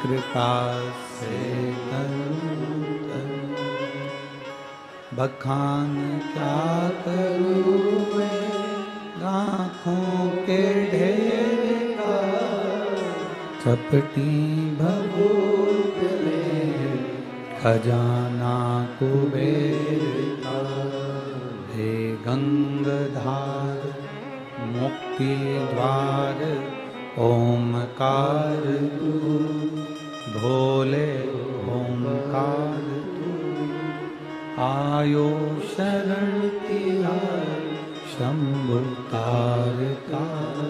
कृपा से करूं तरूं, बखान क्या करूं मैं आँखों के ढेर का, चपटी भभूत में खजाना कुबेर का। हे गंगधार मुक्ति द्वार ओमकार तू, भोले ओमकार तू, आयो शरण तिहार शंभु तार तार।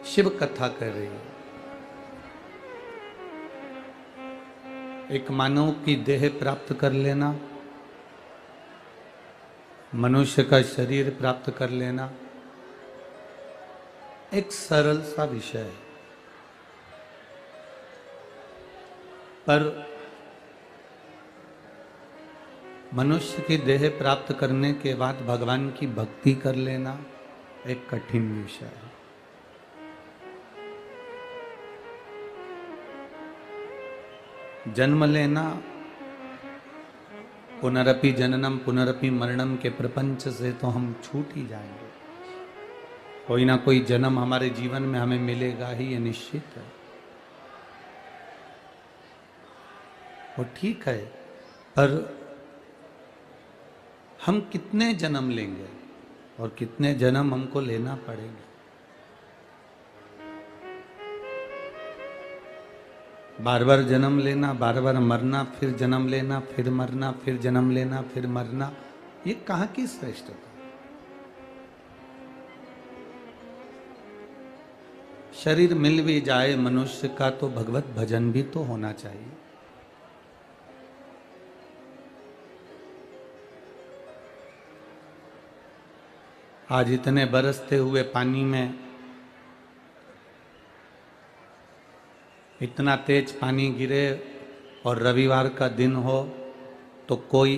शिव कथा कर रही है। एक मानव की देह प्राप्त कर लेना, मनुष्य का शरीर प्राप्त कर लेना एक सरल सा विषय है, पर मनुष्य की देह प्राप्त करने के बाद भगवान की भक्ति कर लेना एक कठिन विषय है। जन्म लेना, पुनरपि जननम पुनरपि मरणम के प्रपंच से तो हम छूट ही जाएंगे। कोई ना कोई जन्म हमारे जीवन में हमें मिलेगा ही, ये निश्चित है। वो ठीक है, पर हम कितने जन्म लेंगे और कितने जन्म हमको लेना पड़ेगा। बार बार जन्म लेना, बार बार मरना, फिर जन्म लेना, फिर मरना, फिर जन्म लेना, फिर मरना, ये कहाँ की श्रेष्ठता। शरीर मिल भी जाए मनुष्य का तो भगवत भजन भी तो होना चाहिए। आज इतने बरसते हुए पानी में इतना तेज पानी गिरे और रविवार का दिन हो तो कोई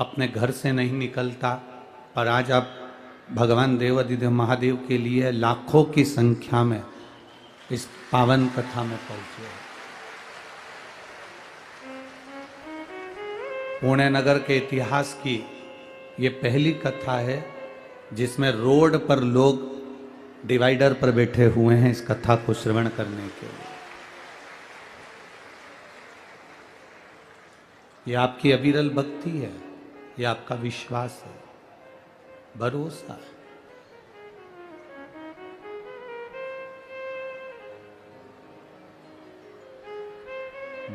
अपने घर से नहीं निकलता, पर आज आप भगवान देवाधिदेव महादेव के लिए लाखों की संख्या में इस पावन कथा में पहुंचे। पुणे नगर के इतिहास की ये पहली कथा है जिसमें रोड पर लोग डिवाइडर पर बैठे हुए हैं इस कथा को श्रवण करने के लिए। ये आपकी अविरल भक्ति है, ये आपका विश्वास है, भरोसा है।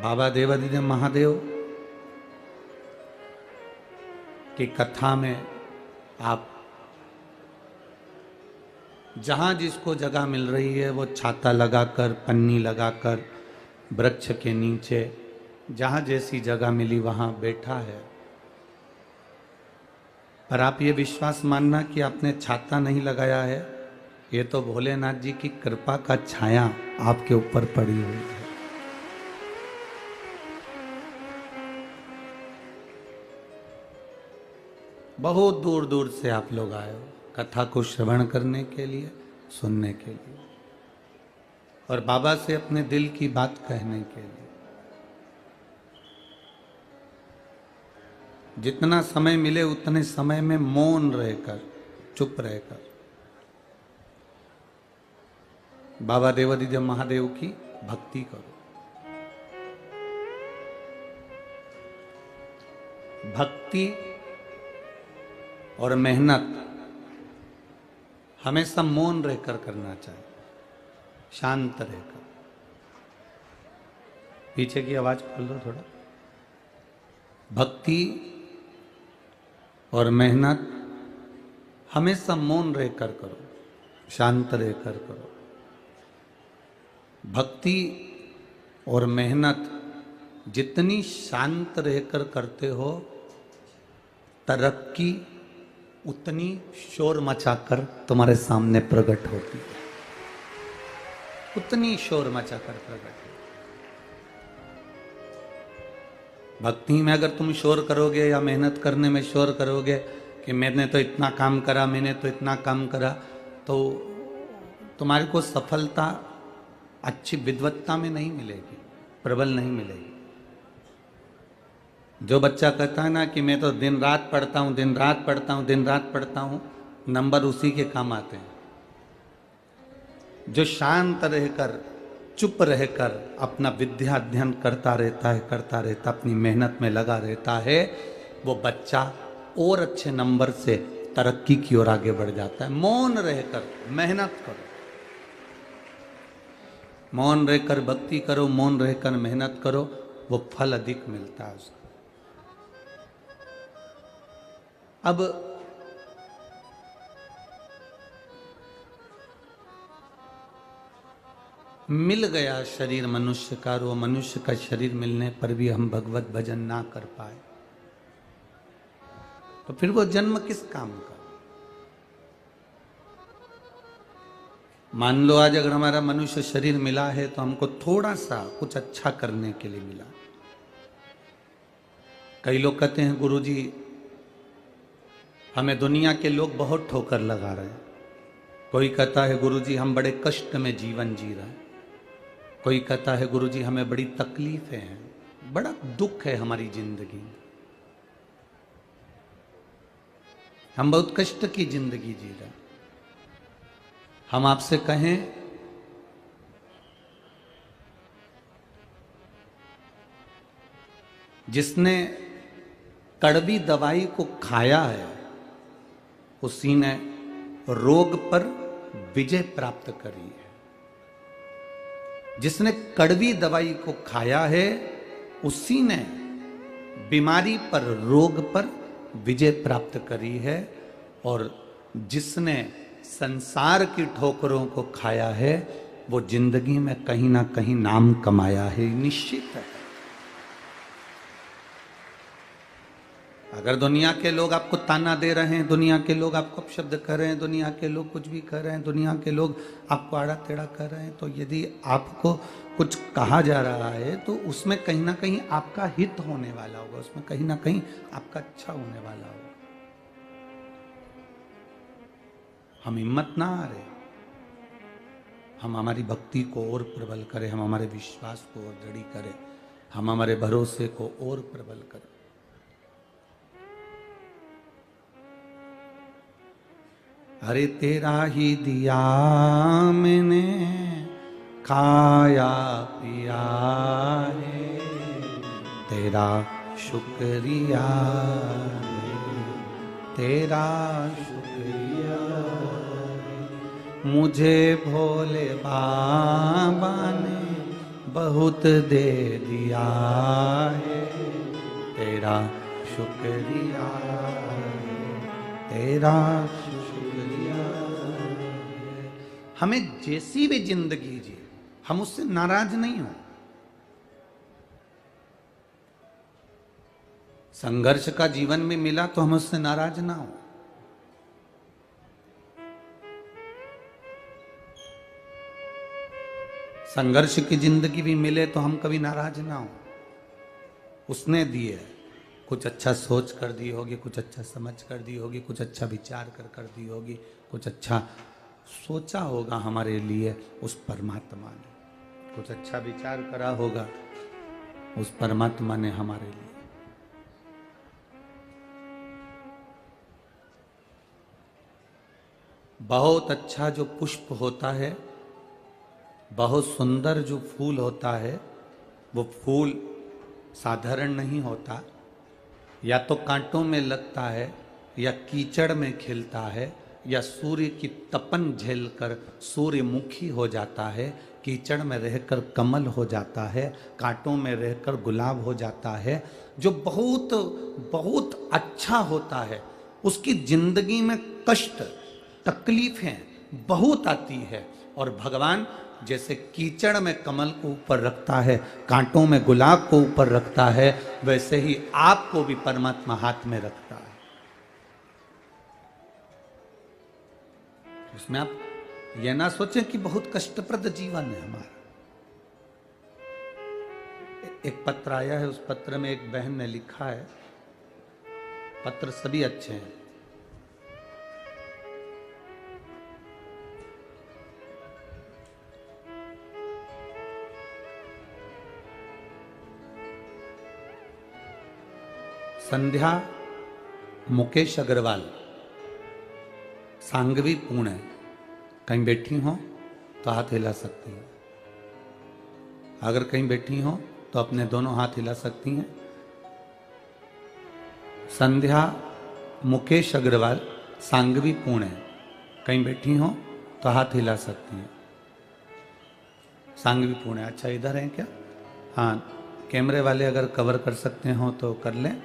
बाबा देवाधिदेव महादेव की कथा में आप जहां जिसको जगह मिल रही है वो छाता लगाकर, पन्नी लगाकर, वृक्ष के नीचे जहां जैसी जगह मिली वहां बैठा है। पर आप ये विश्वास मानना कि आपने छाता नहीं लगाया है, ये तो भोलेनाथ जी की कृपा का छाया आपके ऊपर पड़ी हुई है। बहुत दूर दूर से आप लोग आए हो कथा को श्रवण करने के लिए, सुनने के लिए और बाबा से अपने दिल की बात कहने के लिए। जितना समय मिले उतने समय में मौन रहकर, चुप रहकर बाबा देवाधिदेव महादेव की भक्ति करो। भक्ति और मेहनत हमेशा मौन रहकर करना चाहिए, शांत रहकर। पीछे की आवाज खोल दो थोड़ा। भक्ति और मेहनत हमेशा मौन रहकर करो, शांत रहकर करो। भक्ति और मेहनत जितनी शांत रहकर करते हो, तरक्की उतनी शोर मचाकर तुम्हारे सामने प्रकट होती है, उतनी शोर मचाकर प्रकट। भक्ति में अगर तुम शोर करोगे या मेहनत करने में शोर करोगे कि मैंने तो इतना काम करा, मैंने तो इतना काम करा, तो तुम्हारे को सफलता अच्छी विद्वत्ता में नहीं मिलेगी, प्रबल नहीं मिलेगी। जो बच्चा कहता है ना कि मैं तो दिन रात पढ़ता हूँ, दिन रात पढ़ता हूँ, दिन रात पढ़ता हूँ, नंबर उसी के काम आते हैं। जो शांत रहकर, चुप रहकर अपना विद्या अध्ययन करता रहता, अपनी मेहनत में लगा रहता है, वो बच्चा और अच्छे नंबर से तरक्की की ओर आगे बढ़ जाता है। मौन रहकर मेहनत करो, मौन रहकर भक्ति करो, मौन रहकर मेहनत करो, वो फल अधिक मिलता है उसका। अब मिल गया शरीर मनुष्य का, और वो मनुष्य का शरीर मिलने पर भी हम भगवत भजन ना कर पाए, तो फिर वो जन्म किस काम का? मान लो आज अगर हमारा मनुष्य शरीर मिला है तो हमको थोड़ा सा कुछ अच्छा करने के लिए मिला। कई लोग कहते हैं गुरुजी हमें दुनिया के लोग बहुत ठोकर लगा रहे हैं। कोई कहता है गुरुजी हम बड़े कष्ट में जीवन जी रहे हैं। कोई कहता है गुरुजी हमें बड़ी तकलीफें हैं, बड़ा दुख है हमारी जिंदगी, हम बहुत कष्ट की जिंदगी जी रहे हैं। हम आपसे कहें जिसने कड़वी दवाई को खाया है उसी ने रोग पर विजय प्राप्त करी है। जिसने कड़वी दवाई को खाया है उसी ने बीमारी पर, रोग पर विजय प्राप्त करी है। और जिसने संसार की ठोकरों को खाया है वो जिंदगी में कहीं ना कहीं नाम कमाया है, निश्चित है। अगर दुनिया के लोग आपको ताना दे रहे हैं, दुनिया के लोग आपको अपशब्द कर रहे हैं, दुनिया के लोग कुछ भी कर रहे हैं, दुनिया के लोग आपको आड़ा टेढ़ा कर रहे हैं, तो यदि आपको कुछ कहा जा रहा है तो उसमें कहीं ना कहीं आपका हित होने वाला होगा, उसमें कहीं ना कहीं आपका अच्छा होने वाला होगा। हम हिम्मत ना हारे, हम हमारी भक्ति को और प्रबल करें, हम हमारे विश्वास को और दृढ़ करें, हम हमारे भरोसे को और प्रबल करें। अरे तेरा ही दिया मैंने खाया पिया है, तेरा शुक्रिया है, तेरा शुक्रिया है। मुझे भोले बाबा ने बहुत दे दिया है, तेरा शुक्रिया है, तेरा हमें जैसी भी जिंदगी जी हम उससे नाराज नहीं हो। संघर्ष का जीवन में मिला तो हम उससे नाराज ना हो। संघर्ष की जिंदगी भी मिले तो हम कभी नाराज ना हो। उसने दिए, कुछ अच्छा सोच कर दी होगी, कुछ अच्छा समझ कर दी होगी, कुछ अच्छा विचार कर दी होगी, कुछ अच्छा सोचा होगा हमारे लिए उस परमात्मा ने, कुछ अच्छा विचार करा होगा उस परमात्मा ने हमारे लिए। बहुत अच्छा जो पुष्प होता है, बहुत सुंदर जो फूल होता है, वो फूल साधारण नहीं होता, या तो कांटों में लगता है, या कीचड़ में खिलता है, या सूर्य की तपन झेलकर सूर्यमुखी हो जाता है, कीचड़ में रहकर कमल हो जाता है, कांटों में रहकर गुलाब हो जाता है। जो बहुत बहुत अच्छा होता है उसकी जिंदगी में कष्ट तकलीफें बहुत आती है, और भगवान जैसे कीचड़ में कमल को ऊपर रखता है, कांटों में गुलाब को ऊपर रखता है, वैसे ही आपको भी परमात्मा हाथ में रखता है। उसमें आप यह ना सोचें कि बहुत कष्टप्रद जीवन है हमारा। एक पत्र आया है, उस पत्र में एक बहन ने लिखा है, पत्र सभी अच्छे हैं। संध्या मुकेश अग्रवाल, सांगवी पुणे, कहीं बैठी हो तो हाथ हिला सकती हैं। अगर कहीं बैठी हो तो अपने दोनों हाथ हिला सकती हैं। संध्या मुकेश अग्रवाल, सांगवी पुणे, कहीं बैठी हो तो हाथ हिला सकती हैं। सांगवी पुणे, अच्छा इधर है क्या? हाँ, कैमरे वाले अगर कवर कर सकते हो तो कर लें,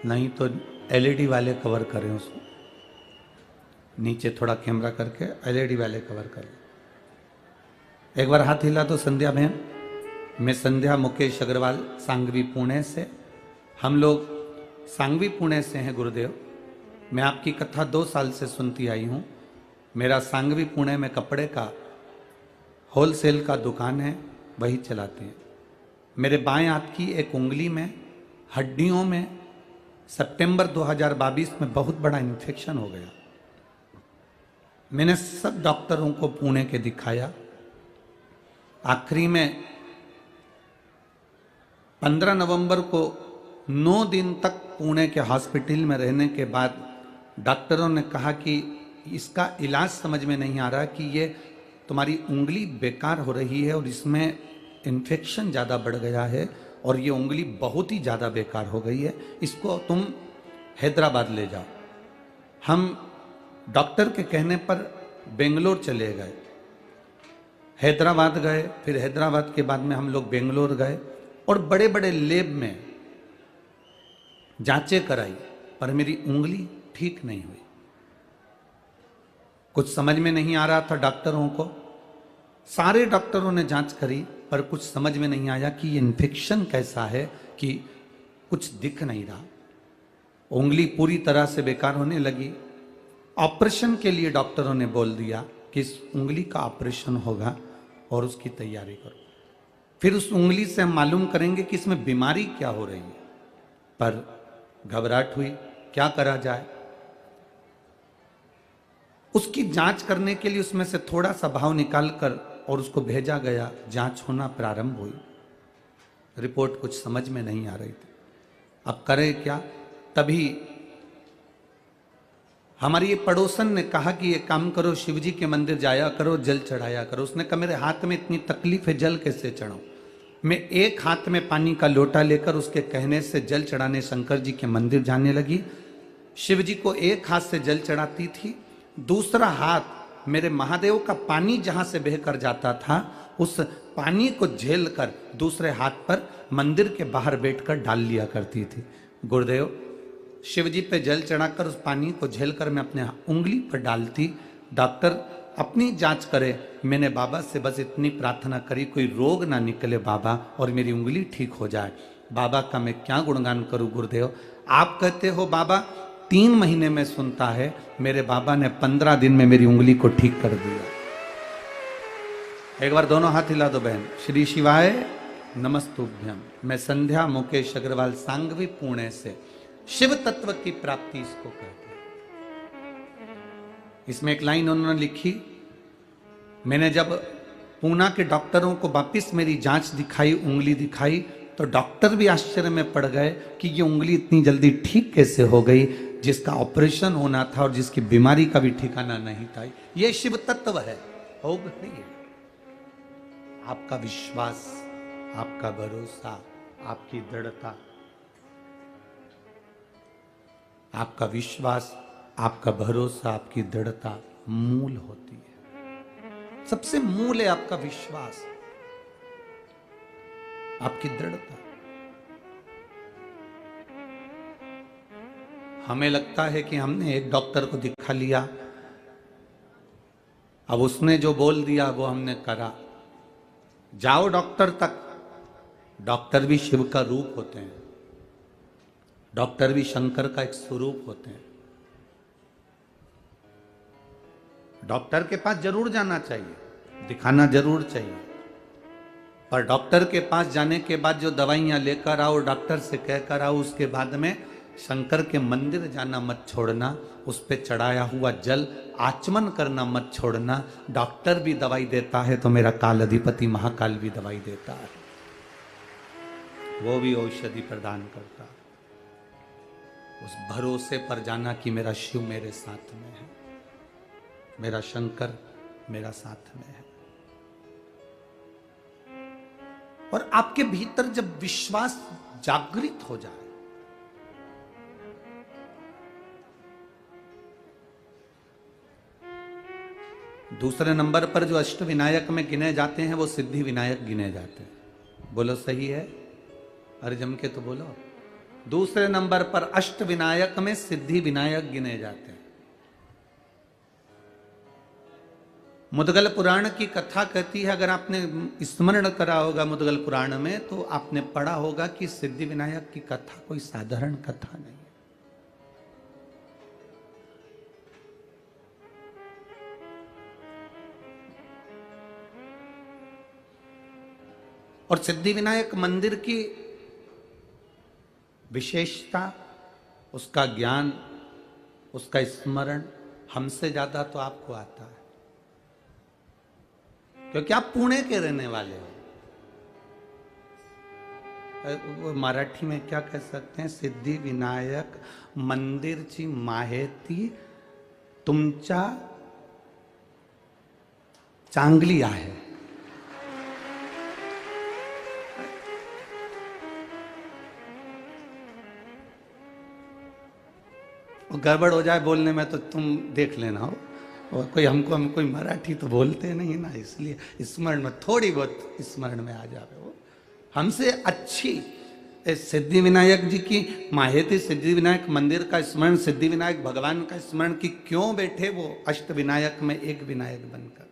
नहीं तो एलईडी वाले कवर करें उसको। नीचे थोड़ा कैमरा करके एलईडी वाले कवर कर लें। एक बार हाथ हिला तो संध्या बहन। मैं संध्या मुकेश अग्रवाल, सांगवी पुणे से। हम लोग सांगवी पुणे से हैं गुरुदेव। मैं आपकी कथा 2 साल से सुनती आई हूँ। मेरा सांगवी पुणे में कपड़े का होलसेल का दुकान है, वही चलाते हैं। मेरे बाएं हाथ की एक उंगली में हड्डियों में सितंबर 2022 में बहुत बड़ा इन्फेक्शन हो गया। मैंने सब डॉक्टरों को पुणे के दिखाया। आखिरी में 15 नवंबर को 9 दिन तक पुणे के हॉस्पिटल में रहने के बाद डॉक्टरों ने कहा कि इसका इलाज समझ में नहीं आ रहा कि ये तुम्हारी उंगली बेकार हो रही है और इसमें इन्फेक्शन ज़्यादा बढ़ गया है और ये उंगली बहुत ही ज़्यादा बेकार हो गई है, इसको तुम हैदराबाद ले जाओ। हम डॉक्टर के कहने पर बेंगलोर चले गए, हैदराबाद गए, फिर हैदराबाद के बाद में हम लोग बेंगलोर गए और बड़े बड़े लैब में जांचें कराई, पर मेरी उंगली ठीक नहीं हुई। कुछ समझ में नहीं आ रहा था डॉक्टरों को। सारे डॉक्टरों ने जांच करी पर कुछ समझ में नहीं आया कि ये इन्फेक्शन कैसा है कि कुछ दिख नहीं रहा। उंगली पूरी तरह से बेकार होने लगी। ऑपरेशन के लिए डॉक्टरों ने बोल दिया कि इस उंगली का ऑपरेशन होगा और उसकी तैयारी करो। फिर उस उंगली से हम मालूम करेंगे कि इसमें बीमारी क्या हो रही है। पर घबराहट हुई, क्या करा जाए। उसकी जांच करने के लिए उसमें से थोड़ा सा भाव निकाल कर और उसको भेजा गया। जांच होना प्रारंभ हुई। रिपोर्ट कुछ समझ में नहीं आ रही थी। अब करें क्या? तभी हमारी ये पड़ोसन ने कहा कि ये काम करो, शिवजी के मंदिर जाया करो, जल चढ़ाया करो। उसने कहा मेरे हाथ में इतनी तकलीफ है, जल कैसे चढ़ाऊं? मैं एक हाथ में पानी का लोटा लेकर उसके कहने से जल चढ़ाने शंकर जी के मंदिर जाने लगी। शिव जी को एक हाथ से जल चढ़ाती थी, दूसरा हाथ मेरे महादेव का पानी जहां से बहकर जाता था उस पानी को झेल कर दूसरे हाथ पर मंदिर के बाहर बैठकर डाल लिया करती थी। गुरुदेव, शिव जी पे जल चढ़ाकर उस पानी को झेलकर मैं अपने उंगली पर डालती। डॉक्टर अपनी जांच करे। मैंने बाबा से बस इतनी प्रार्थना करी, कोई रोग ना निकले बाबा और मेरी उंगली ठीक हो जाए। बाबा का मैं क्या गुणगान करूं गुरुदेव। आप कहते हो बाबा 3 महीने में सुनता है, मेरे बाबा ने 15 दिन में मेरी उंगली को ठीक कर दिया। एक बार दोनों हाथ हिला दो बहन। श्री शिवाय नमस्तुभ्यम। मैं संध्या मुकेश अग्रवाल, सांगवी पुणे से। शिव तत्व की प्राप्ति इसको कहते हैं। इसमें एक लाइन उन्होंने लिखी। मैंने जब पूना के डॉक्टरों को वापिस मेरी जांच दिखाई, उंगली दिखाई, तो डॉक्टर भी आश्चर्य में पड़ गए कि ये उंगली इतनी जल्दी ठीक कैसे हो गई, जिसका ऑपरेशन होना था और जिसकी बीमारी का भी ठिकाना नहीं था। ये शिव तत्व है, होगा नहीं है। आपका विश्वास, आपका भरोसा, आपकी दृढ़ता, आपका विश्वास, आपका भरोसा, आपकी दृढ़ता मूल होती है। सबसे मूल है आपका विश्वास, आपकी दृढ़ता। हमें लगता है कि हमने एक डॉक्टर को दिखा लिया, अब उसने जो बोल दिया वो हमने करा। जाओ डॉक्टर तक। डॉक्टर भी शिव का रूप होते हैं, डॉक्टर भी शंकर का एक स्वरूप होते हैं। डॉक्टर के पास जरूर जाना चाहिए, दिखाना जरूर चाहिए, पर डॉक्टर के पास जाने के बाद जो दवाइयां लेकर आओ, डॉक्टर से कहकर आओ, उसके बाद में शंकर के मंदिर जाना मत छोड़ना, उस पे चढ़ाया हुआ जल आचमन करना मत छोड़ना। डॉक्टर भी दवाई देता है तो मेरा काल अधिपति महाकाल भी दवाई देता है, वो भी औषधि प्रदान करता है। उस भरोसे पर जाना कि मेरा शिव मेरे साथ में है, मेरा शंकर मेरा साथ में है। और आपके भीतर जब विश्वास जागृत हो जाए, दूसरे नंबर पर जो अष्ट विनायक में गिने जाते हैं वो सिद्धि विनायक गिने जाते हैं। बोलो सही है? अरे जम के तो बोलो। दूसरे नंबर पर अष्ट विनायक में सिद्धि विनायक गिने जाते हैं। मुद्गल पुराण की कथा कहती है, अगर आपने स्मरण करा होगा मुद्गल पुराण में, तो आपने पढ़ा होगा कि सिद्धि विनायक की कथा कोई साधारण कथा नहीं है। और सिद्धि विनायक मंदिर की विशेषता, उसका ज्ञान, उसका स्मरण हमसे ज्यादा तो आपको आता है, क्योंकि आप पुणे के रहने वाले हो। वो मराठी में क्या कह सकते हैं? सिद्धि विनायक मंदिरची माहिती तुमच्या चांगली आहे। गड़बड़ हो जाए बोलने में तो तुम देख लेना हो। और हम कोई मराठी तो बोलते नहीं ना, इसलिए स्मरण में थोड़ी बहुत स्मरण में आ जावे। वो हमसे अच्छी सिद्धि विनायक जी की माहिती, सिद्धि विनायक मंदिर का स्मरण, सिद्धि विनायक भगवान का स्मरण कि क्यों बैठे वो अष्ट विनायक में एक विनायक बनकर।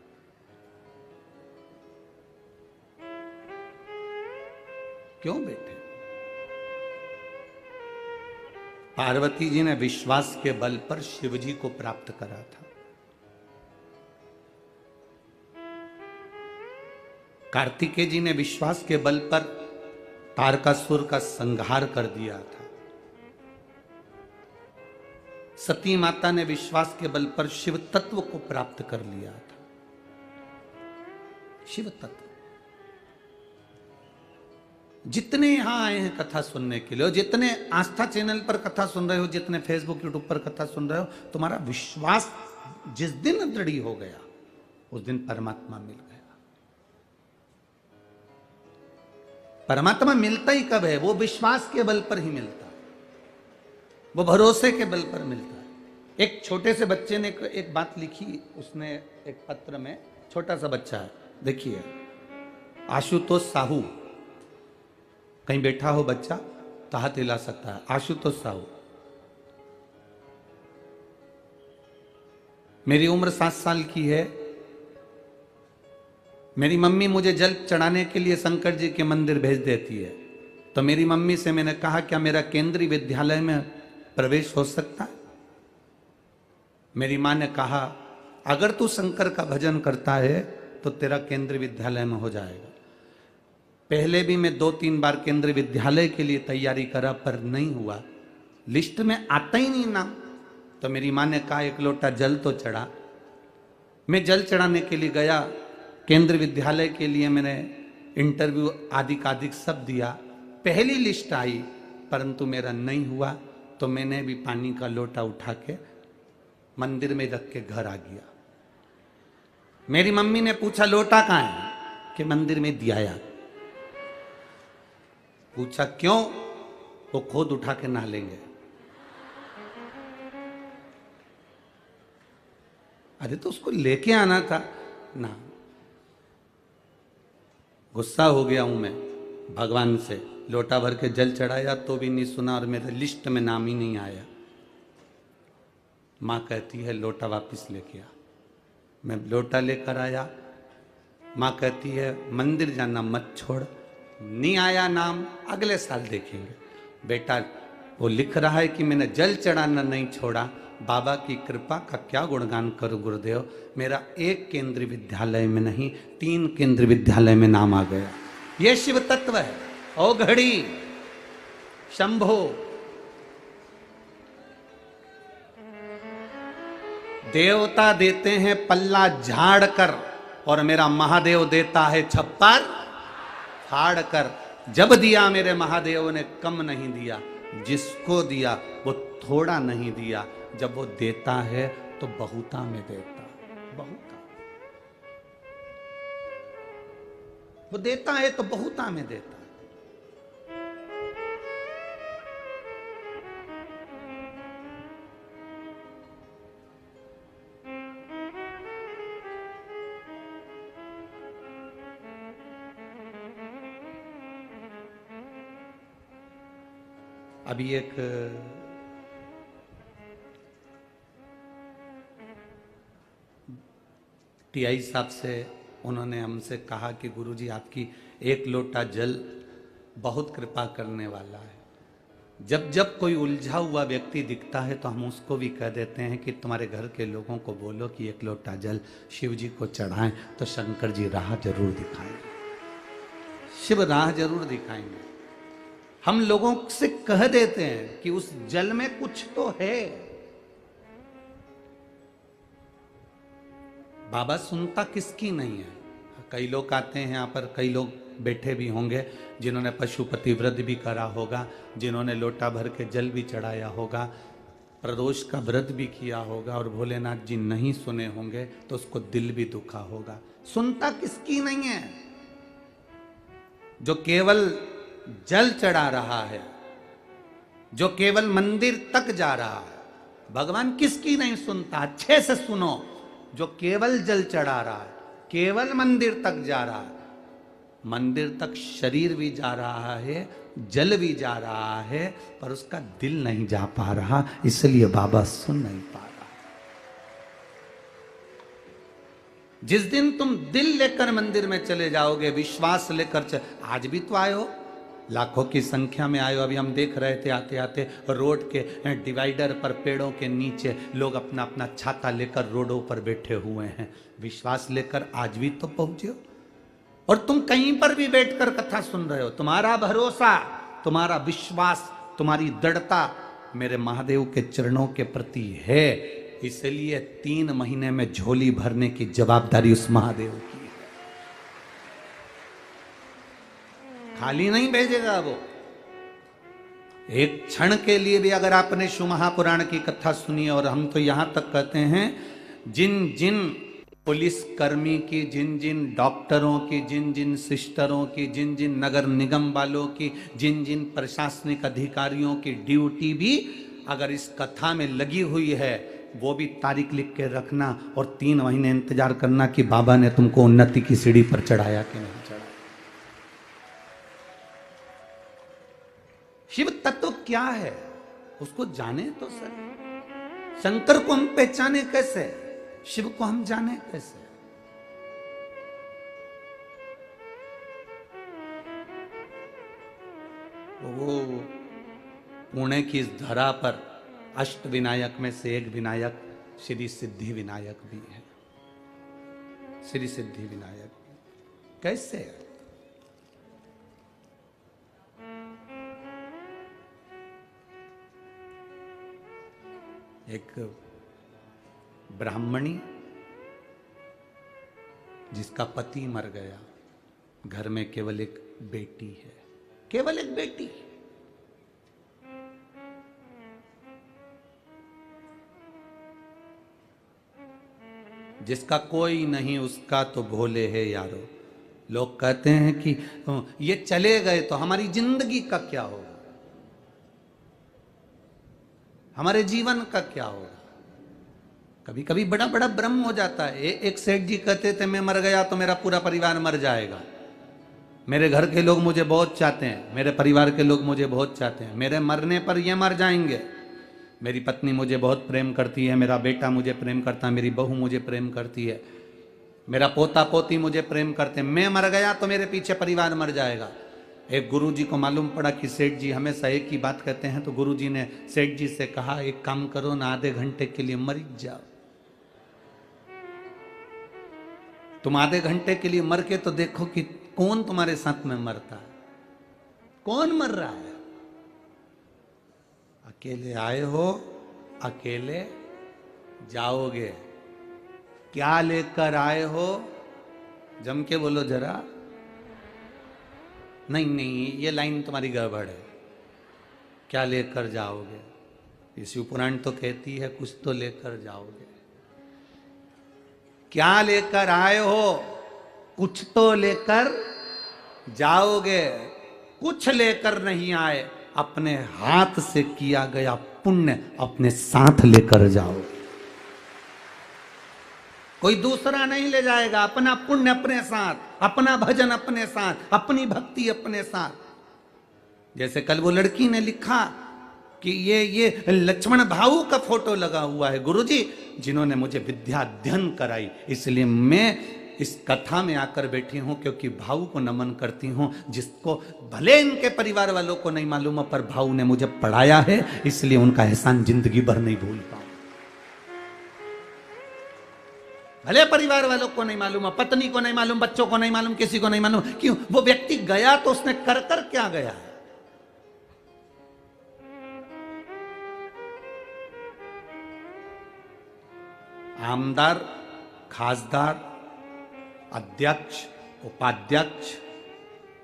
क्यों बैठे? पार्वती जी ने विश्वास के बल पर शिव जी को प्राप्त करा था। कार्तिकेय जी ने विश्वास के बल पर तारकासुर का संहार कर दिया था। सती माता ने विश्वास के बल पर शिव तत्व को प्राप्त कर लिया था। शिव तत्व। जितने यहां आए हैं कथा सुनने के लिए, और जितने आस्था चैनल पर कथा सुन रहे हो, जितने फेसबुक यूट्यूब पर कथा सुन रहे हो, तुम्हारा विश्वास जिस दिन दृढ़ हो गया उस दिन परमात्मा मिल गया। परमात्मा मिलता ही कब है? वो विश्वास के बल पर ही मिलता है, वो भरोसे के बल पर मिलता है। एक छोटे से बच्चे ने एक बात लिखी, उसने एक पत्र में, छोटा सा बच्चा है, देखिए, आशुतोष साहू, कहीं बैठा हो बच्चा तो हाथ हिला सकता है। आशुतोष साहू, मेरी उम्र 7 साल की है। मेरी मम्मी मुझे जल चढ़ाने के लिए शंकर जी के मंदिर भेज देती है, तो मेरी मम्मी से मैंने कहा क्या मेरा केंद्रीय विद्यालय में प्रवेश हो सकता है? मेरी माँ ने कहा अगर तू शंकर का भजन करता है तो तेरा केंद्रीय विद्यालय में हो जाएगा। पहले भी मैं 2-3 बार केंद्रीय विद्यालय के लिए तैयारी करा पर नहीं हुआ, लिस्ट में आता ही नहीं नाम। तो मेरी माँ ने कहा एक लोटा जल तो चढ़ा। मैं जल चढ़ाने के लिए गया, केंद्रीय विद्यालय के लिए मैंने इंटरव्यू आदि सब दिया, पहली लिस्ट आई, परंतु मेरा नहीं हुआ। तो मैंने भी पानी का लोटा उठा के मंदिर में रख के घर आ गया। मेरी मम्मी ने पूछा लोटा कहाँ है? कि मंदिर में दिया। पूछा क्यों? वो खुद उठा के नहा लेंगे। अरे तो उसको लेके आना था ना। गुस्सा हो गया हूं मैं भगवान से, लोटा भर के जल चढ़ाया तो भी नहीं सुना और मेरे लिस्ट में नाम ही नहीं आया। माँ कहती है लोटा वापस लेके आ। मैं लोटा लेकर आया, माँ कहती है मंदिर जाना मत छोड़, नहीं आया नाम अगले साल देखेंगे। बेटा वो लिख रहा है कि मैंने जल चढ़ाना नहीं छोड़ा, बाबा की कृपा का क्या गुणगान करूं गुरुदेव, मेरा एक केंद्रीय विद्यालय में नहीं 3 केंद्रीय विद्यालय में नाम आ गया। यह शिव तत्व है। ओ घड़ी शंभो, देवता देते हैं पल्ला झाड़ कर और मेरा महादेव देता है छप्पर फाड़ कर। जब दिया मेरे महादेव ने कम नहीं दिया, जिसको दिया वो थोड़ा नहीं दिया, जब वो देता है तो बहुता में देता है, बहुता। वो देता है तो बहुता में देता है। अभी एक टीआई साहब से उन्होंने हमसे कहा कि गुरुजी आपकी एक लोटा जल बहुत कृपा करने वाला है। जब जब कोई उलझा हुआ व्यक्ति दिखता है तो हम उसको भी कह देते हैं कि तुम्हारे घर के लोगों को बोलो कि एक लोटा जल शिव जी को चढ़ाएं, तो शंकर जी राह जरूर दिखाएंगे, शिव राह जरूर दिखाएंगे। हम लोगों से कह देते हैं कि उस जल में कुछ तो है। बाबा सुनता किसकी नहीं है। कई लोग आते हैं यहाँ पर, कई लोग बैठे भी होंगे जिन्होंने पशुपति व्रत भी करा होगा, जिन्होंने लोटा भर के जल भी चढ़ाया होगा, प्रदोष का व्रत भी किया होगा, और भोलेनाथ जी नहीं सुने होंगे तो उसको दिल भी दुखा होगा। सुनता किसकी नहीं है? जो केवल जल चढ़ा रहा है, जो केवल मंदिर तक जा रहा है, भगवान किसकी नहीं सुनता। अच्छे से सुनो, जो केवल जल चढ़ा रहा है, केवल मंदिर तक जा रहा है, मंदिर तक शरीर भी जा रहा है, जल भी जा रहा है, पर उसका दिल नहीं जा पा रहा, इसलिए बाबा सुन नहीं पा रहा। जिस दिन तुम दिल लेकर मंदिर में चले जाओगे, विश्वास लेकर आज भी तो आए हो, लाखों की संख्या में आए हो। अभी हम देख रहे थे आते आते रोड के डिवाइडर पर पेड़ों के नीचे लोग अपना अपना छाता लेकर रोडों पर बैठे हुए हैं, विश्वास लेकर आज भी तो पहुंचे हो। और तुम कहीं पर भी बैठकर कथा सुन रहे हो, तुम्हारा भरोसा, तुम्हारा विश्वास, तुम्हारी दृढ़ता मेरे महादेव के चरणों के प्रति है, इसलिए 3 महीने में झोली भरने की जवाबदारी उस महादेव की है। खाली नहीं भेजेगा वो। एक क्षण के लिए भी अगर आपने शिव महापुराण की कथा सुनी, और हम तो यहां तक कहते हैं जिन जिन पुलिस कर्मी की, जिन जिन डॉक्टरों की, जिन जिन सिस्टरों की, जिन जिन नगर निगम वालों की, जिन जिन प्रशासनिक अधिकारियों की ड्यूटी भी अगर इस कथा में लगी हुई है, वो भी तारीख लिख के रखना और 3 महीने इंतजार करना कि बाबा ने तुमको उन्नति की सीढ़ी पर चढ़ाया कि नहीं चढ़ाया। शिव तत्व क्या है उसको जाने तो सर। शंकर को हम पहचाने कैसे, शिव को हम जाने कैसे? वो पुणे की इस धरा पर अष्ट विनायक में से एक विनायक श्री सिद्धि विनायक भी है। श्री सिद्धि विनायक कैसे है? एक ब्राह्मणी जिसका पति मर गया, घर में केवल एक बेटी है, केवल एक बेटी, जिसका कोई नहीं उसका तो भोले है यारो। लोग कहते हैं कि ये चले गए तो हमारी जिंदगी का क्या होगा, हमारे जीवन का क्या होगा। कभी कभी बड़ा बड़ा भ्रम हो जाता है। एक सेठ जी कहते थे मैं मर गया तो मेरा पूरा परिवार मर जाएगा, मेरे घर के लोग मुझे बहुत चाहते हैं, मेरे परिवार के लोग मुझे बहुत चाहते हैं, मेरे मरने पर ये मर जाएंगे, मेरी पत्नी मुझे बहुत प्रेम करती है, मेरा बेटा मुझे प्रेम करता है, मेरी बहू मुझे प्रेम करती है, मेरा पोता पोती मुझे प्रेम करते हैं, मैं मर गया तो मेरे पीछे परिवार मर जाएगा। एक गुरुजी को मालूम पड़ा कि सेठ जी हमेशा एक ही बात कहते हैं, तो गुरुजी ने सेठ जी से कहा एक काम करो ना, आधे घंटे के लिए मर जाओ। तुम आधे घंटे के लिए मर के तो देखो कि कौन तुम्हारे साथ में मरता है, कौन मर रहा है। अकेले आए हो, अकेले जाओगे। क्या लेकर आए हो, जम के बोलो जरा। नहीं नहीं, ये लाइन तुम्हारी गड़बड़ है। क्या लेकर जाओगे? ये शिव पुराण तो कहती है कुछ तो लेकर जाओगे। क्या लेकर आए हो? कुछ तो लेकर जाओगे। कुछ लेकर नहीं आए, अपने हाथ से किया गया पुण्य अपने साथ लेकर जाओ। कोई दूसरा नहीं ले जाएगा, अपना पुण्य अपने साथ, अपना भजन अपने साथ, अपनी भक्ति अपने साथ। जैसे कल वो लड़की ने लिखा कि ये लक्ष्मण भाऊ का फोटो लगा हुआ है गुरुजी, जिन्होंने मुझे विद्या अध्ययन कराई, इसलिए मैं इस कथा में आकर बैठी हूं, क्योंकि भाऊ को नमन करती हूं, जिसको भले इनके परिवार वालों को नहीं मालूम पर भाऊ ने मुझे पढ़ाया है, इसलिए उनका एहसान जिंदगी भर नहीं भूल पाऊं। भले परिवार वालों को नहीं मालूम, पत्नी को नहीं मालूम, बच्चों को नहीं मालूम, किसी को नहीं मालूम, क्यों? वो व्यक्ति गया तो उसने कर कर क्या गया है? आमदार, खासदार, अध्यक्ष, उपाध्यक्ष,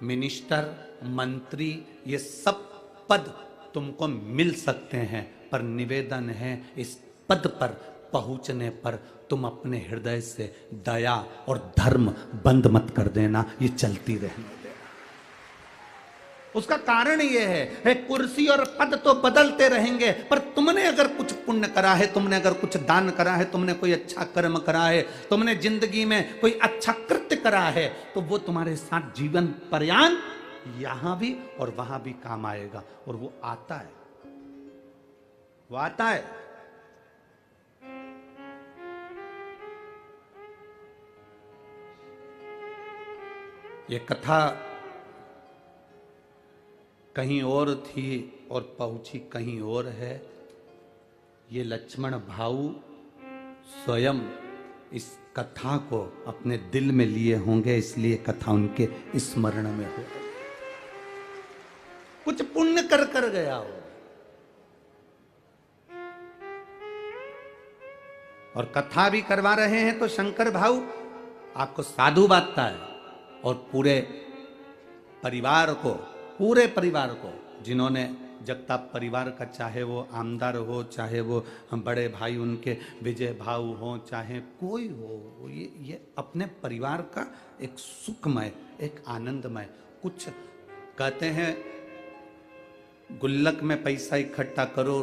मिनिस्टर, मंत्री, ये सब पद तुमको मिल सकते हैं, पर निवेदन है इस पद पर पहुंचने पर तुम अपने हृदय से दया और धर्म बंद मत कर देना, ये चलती रहने देना। उसका कारण ये है कुर्सी और पद तो बदलते रहेंगे, पर तुमने अगर कुछ पुण्य करा है, तुमने अगर कुछ दान करा है, तुमने कोई अच्छा कर्म करा है, तुमने जिंदगी में कोई अच्छा कृत्य करा है, तो वो तुम्हारे साथ जीवन पर्यंत यहां भी और वहां भी काम आएगा। और वो आता है, वो आता है। ये कथा कहीं और थी और पहुंची कहीं और है। ये लक्ष्मण भाऊ स्वयं इस कथा को अपने दिल में लिए होंगे, इसलिए कथा उनके स्मरण में हो। कुछ पुण्य कर कर गया हो और कथा भी करवा रहे हैं, तो शंकर भाऊ आपको साधु बांटता है और पूरे परिवार को जिन्होंने जगताप परिवार का, चाहे वो आमदार हो, चाहे वो बड़े भाई उनके विजय भाऊ हो, चाहे कोई हो, ये अपने परिवार का एक सुखमय, एक आनंदमय, कुछ कहते हैं गुल्लक में पैसा इकट्ठा करो।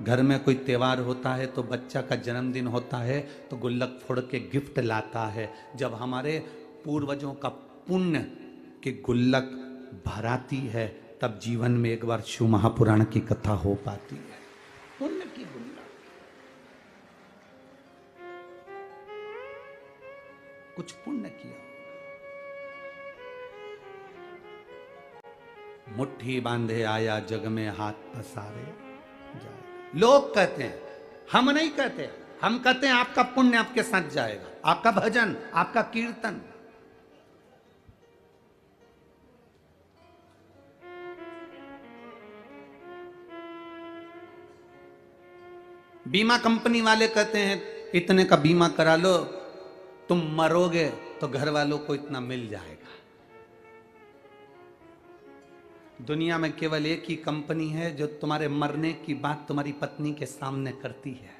घर में कोई त्योहार होता है तो बच्चा का जन्मदिन होता है तो गुल्लक फोड़ के गिफ्ट लाता है। जब हमारे पूर्वजों का पुण्य की गुल्लक भराती है, तब जीवन में एक बार शिव महापुराण की कथा हो पाती है। पुण्य की गुल्लक, कुछ पुण्य किया, मुट्ठी बांधे आया जग में हाथ पसारे जाए। लोग कहते हैं, हम नहीं कहते। हम कहते हैं आपका पुण्य आपके साथ जाएगा, आपका भजन, आपका कीर्तन। बीमा कंपनी वाले कहते हैं इतने का बीमा करा लो, तुम मरोगे तो घर वालों को इतना मिल जाएगा। दुनिया में केवल एक ही कंपनी है जो तुम्हारे मरने की बात तुम्हारी पत्नी के सामने करती है।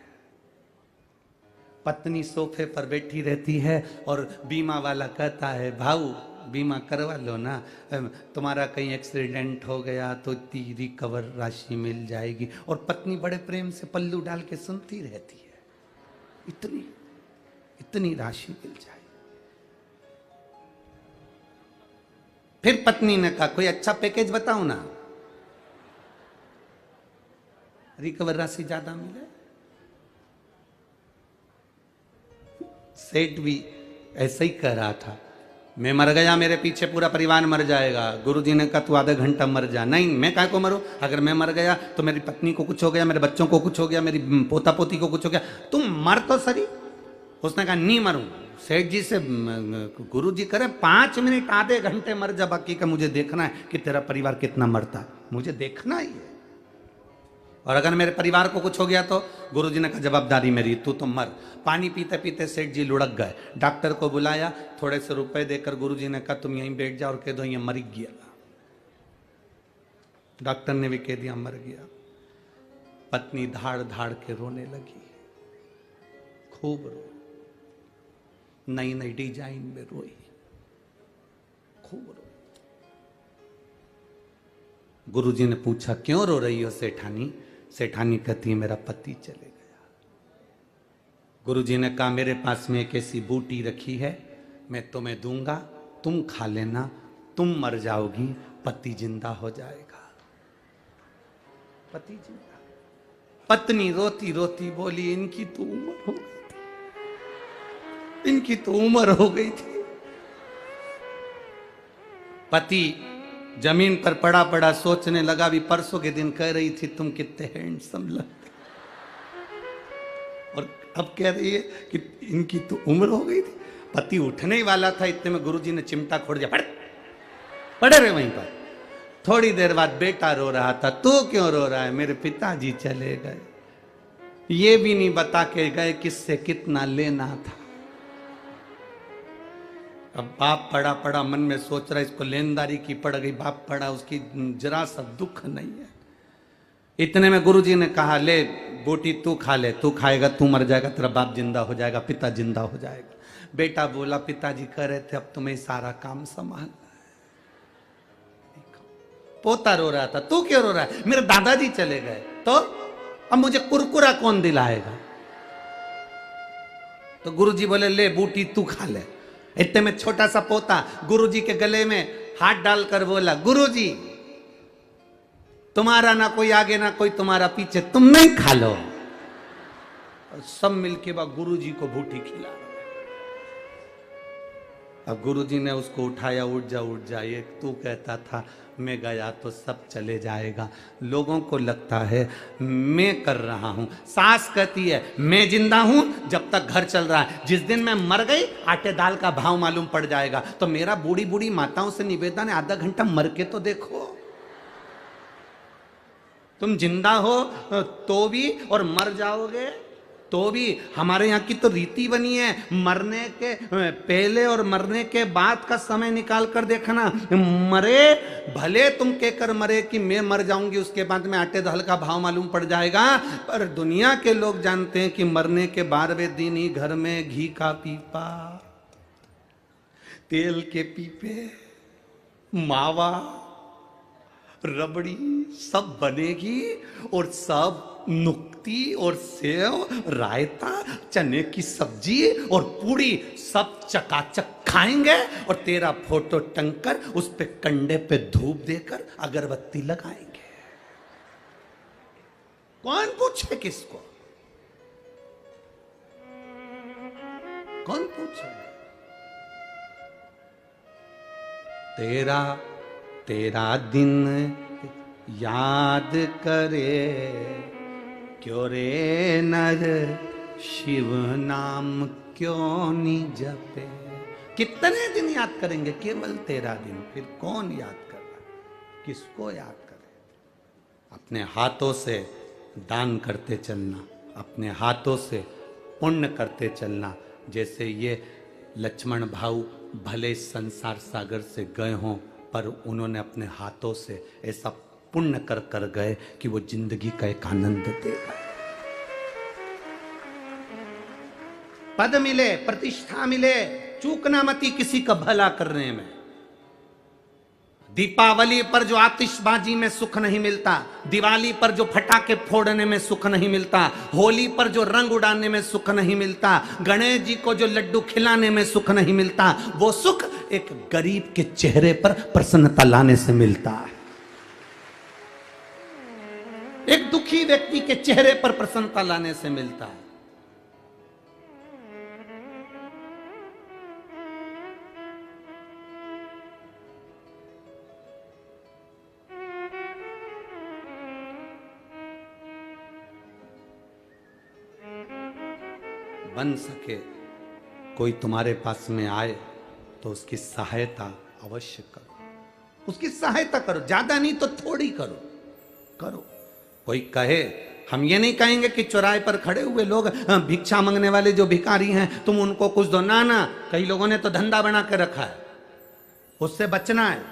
पत्नी सोफे पर बैठी रहती है और बीमा वाला कहता है भाऊ बीमा करवा लो ना, तुम्हारा कहीं एक्सीडेंट हो गया तो इतनी रिकवर राशि मिल जाएगी। और पत्नी बड़े प्रेम से पल्लू डाल के सुनती रहती है, इतनी इतनी राशि मिल जाएगी। फिर पत्नी ने कहा कोई अच्छा पैकेज बताओ ना, रिकवर राशि ज्यादा मिले। सेठ भी ऐसा ही कह रहा था, मैं मर गया मेरे पीछे पूरा परिवार मर जाएगा। गुरुजी ने कहा तू आधा घंटा मर जा। नहीं, मैं काहे को मरूं? अगर मैं मर गया तो मेरी पत्नी को कुछ हो गया, मेरे बच्चों को कुछ हो गया, मेरी पोता पोती को कुछ हो गया, तुम मर तो सही। उसने कहा नहीं मरूं। सेठ जी से गुरुजी करे 5 मिनट आधे घंटे मर जा, बाकी का मुझे देखना है कि तेरा परिवार कितना मरता, मुझे देखना ही है। और अगर मेरे परिवार को कुछ हो गया तो गुरुजी ने कहा जवाबदारी मेरी, तू तो मर। पानी पीते पीते सेठ जी लुढ़क गए। डॉक्टर को बुलाया, थोड़े से रुपए देकर गुरुजी ने कहा तुम यहीं बैठ जाओ और कह दो ये मर गया। डॉक्टर ने भी कह दिया मर गया। पत्नी धाड़ धाड़ के रोने लगी, खूब रो, नई नई डिजाइन में रोई, खूब रो। गुरुजी ने पूछा क्यों रो रही हो सेठानी? सेठानी कहती है मेरा पति चले गया। गुरुजी ने कहा मेरे पास में एक ऐसी बूटी रखी है, मैं तुम्हें दूंगा, तुम खा लेना, तुम मर जाओगी, पति जिंदा हो जाएगा। पति जिंदा। पत्नी रोती रोती बोली इनकी तो उम्र हो गई थी, इनकी तो उम्र हो गई थी। पति जमीन पर पड़ा पड़ा सोचने लगा, भी परसों के दिन कह रही थी तुम कितने हैंडसम लगते, और अब कह रही है कि इनकी तो उम्र हो गई थी। पति उठने ही वाला था, इतने में गुरुजी ने चिमटा खोड़ दिया, पड़े रहे वहीं पर। थोड़ी देर बाद बेटा रो रहा था, तू क्यों रो रहा है? मेरे पिताजी चले गए, ये भी नहीं बता के गए किससे कितना लेना था। अब बाप पड़ा पड़ा मन में सोच रहा इसको लेनदारी की पड़ गई, बाप पड़ा उसकी जरा सा दुख नहीं है। इतने में गुरुजी ने कहा ले बूटी तू खा ले, तू खाएगा तू मर जाएगा, तेरा बाप जिंदा हो जाएगा, पिता जिंदा हो जाएगा। बेटा बोला पिताजी कह रहे थे अब तुम्हें सारा काम संभालना है। पोता रो रहा था, तू क्यों रो रहा है? मेरे दादाजी चले गए, तो अब मुझे कुरकुरा कौन दिलाएगा? तो गुरुजी बोले ले बूटी तू खा ले। इतने में छोटा सा पोता गुरुजी के गले में हाथ डालकर बोला गुरुजी तुम्हारा ना कोई आगे ना कोई तुम्हारा पीछे, तुम नहीं खा लो। और सब मिलके बा गुरुजी को बूटी खिला। अब गुरुजी ने उसको उठाया, उठ जा उठ जा। ये तू कहता था मैं गया तो सब चले जाएगा, लोगों को लगता है मैं कर रहा हूं। सास कहती है मैं जिंदा हूं जब तक घर चल रहा है, जिस दिन मैं मर गई आटे दाल का भाव मालूम पड़ जाएगा। तो मेरा बूढ़ी बूढ़ी माताओं से निवेदन है आधा घंटा मर के तो देखो। तुम जिंदा हो तो भी और मर जाओगे तो भी। हमारे यहाँ की तो रीति बनी है, मरने के पहले और मरने के बाद का समय निकाल कर देखना। मरे भले तुम कहकर मरे कि मैं मर जाऊंगी उसके बाद में आटे दाल का भाव मालूम पड़ जाएगा, पर दुनिया के लोग जानते हैं कि मरने के 12वें दिन ही घर में घी का पीपा, तेल के पीपे, मावा, रबड़ी सब बनेगी और सब नुक्ती और सेव, रायता, चने की सब्जी और पूड़ी सब चकाचक खाएंगे और तेरा फोटो टंगकर उस पे कंडे पे धूप देकर अगरबत्ती लगाएंगे। कौन पूछे किसको? कौन पूछे? तेरा दिन याद करे क्यों रे नर शिव नाम क्यों नहीं जपे। कितने दिन याद करेंगे? केवल 13 दिन। फिर कौन याद कर रहा? किसको याद करे? अपने हाथों से दान करते चलना, अपने हाथों से पुण्य करते चलना। जैसे ये लक्ष्मण भाऊ भले संसार सागर से गए हों, पर उन्होंने अपने हाथों से ऐसा पुण्य कर कर गए कि वो जिंदगी का एक आनंद दे गए। पद मिले, प्रतिष्ठा मिले, चूकना मती किसी का भला करने में। दीपावली पर जो आतिशबाजी में सुख नहीं मिलता, दिवाली पर जो फटाके फोड़ने में सुख नहीं मिलता, होली पर जो रंग उड़ाने में सुख नहीं मिलता, गणेश जी को जो लड्डू खिलाने में सुख नहीं मिलता, वो सुख एक गरीब के चेहरे पर प्रसन्नता लाने से मिलता है। एक दुखी व्यक्ति के चेहरे पर प्रसन्नता लाने से मिलता है। बन सके कोई तुम्हारे पास में आए तो उसकी सहायता अवश्य करो, उसकी सहायता करो, ज्यादा नहीं तो थोड़ी करो। कोई कहे, हम ये नहीं कहेंगे कि चौराहे पर खड़े हुए लोग भिक्षा मांगने वाले जो भिखारी हैं तुम उनको कुछ दो, ना। कई लोगों ने तो धंधा बना के रखा है, उससे बचना है।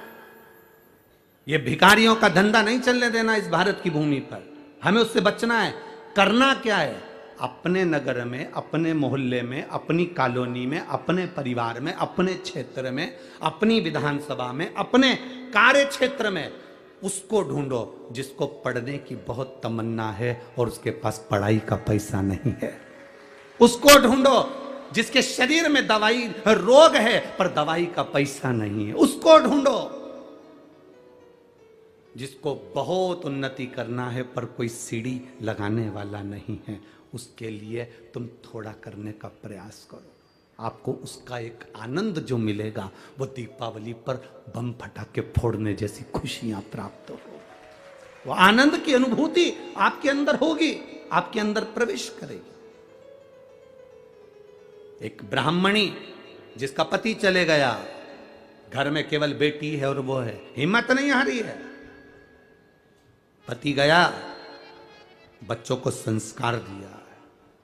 ये भिखारियों का धंधा नहीं चलने देना इस भारत की भूमि पर, हमें उससे बचना है। करना क्या है, अपने नगर में, अपने मोहल्ले में, अपनी कॉलोनी में, अपने परिवार में, अपने क्षेत्र में, अपनी विधानसभा में, अपने कार्य क्षेत्र में उसको ढूंढो जिसको पढ़ने की बहुत तमन्ना है और उसके पास पढ़ाई का पैसा नहीं है। उसको ढूंढो जिसके शरीर में दवाई रोग है पर दवाई का पैसा नहीं है। उसको ढूंढो जिसको बहुत उन्नति करना है पर कोई सीढ़ी लगाने वाला नहीं है। उसके लिए तुम थोड़ा करने का प्रयास करो, आपको उसका एक आनंद जो मिलेगा वो दीपावली पर बम फटाके फोड़ने जैसी खुशियां प्राप्त हो। वो आनंद की अनुभूति आपके अंदर होगी, आपके अंदर प्रवेश करेगी। एक ब्राह्मणी जिसका पति चले गया, घर में केवल बेटी है और वो है, हिम्मत नहीं हारी है। पति गया, बच्चों को संस्कार दिया,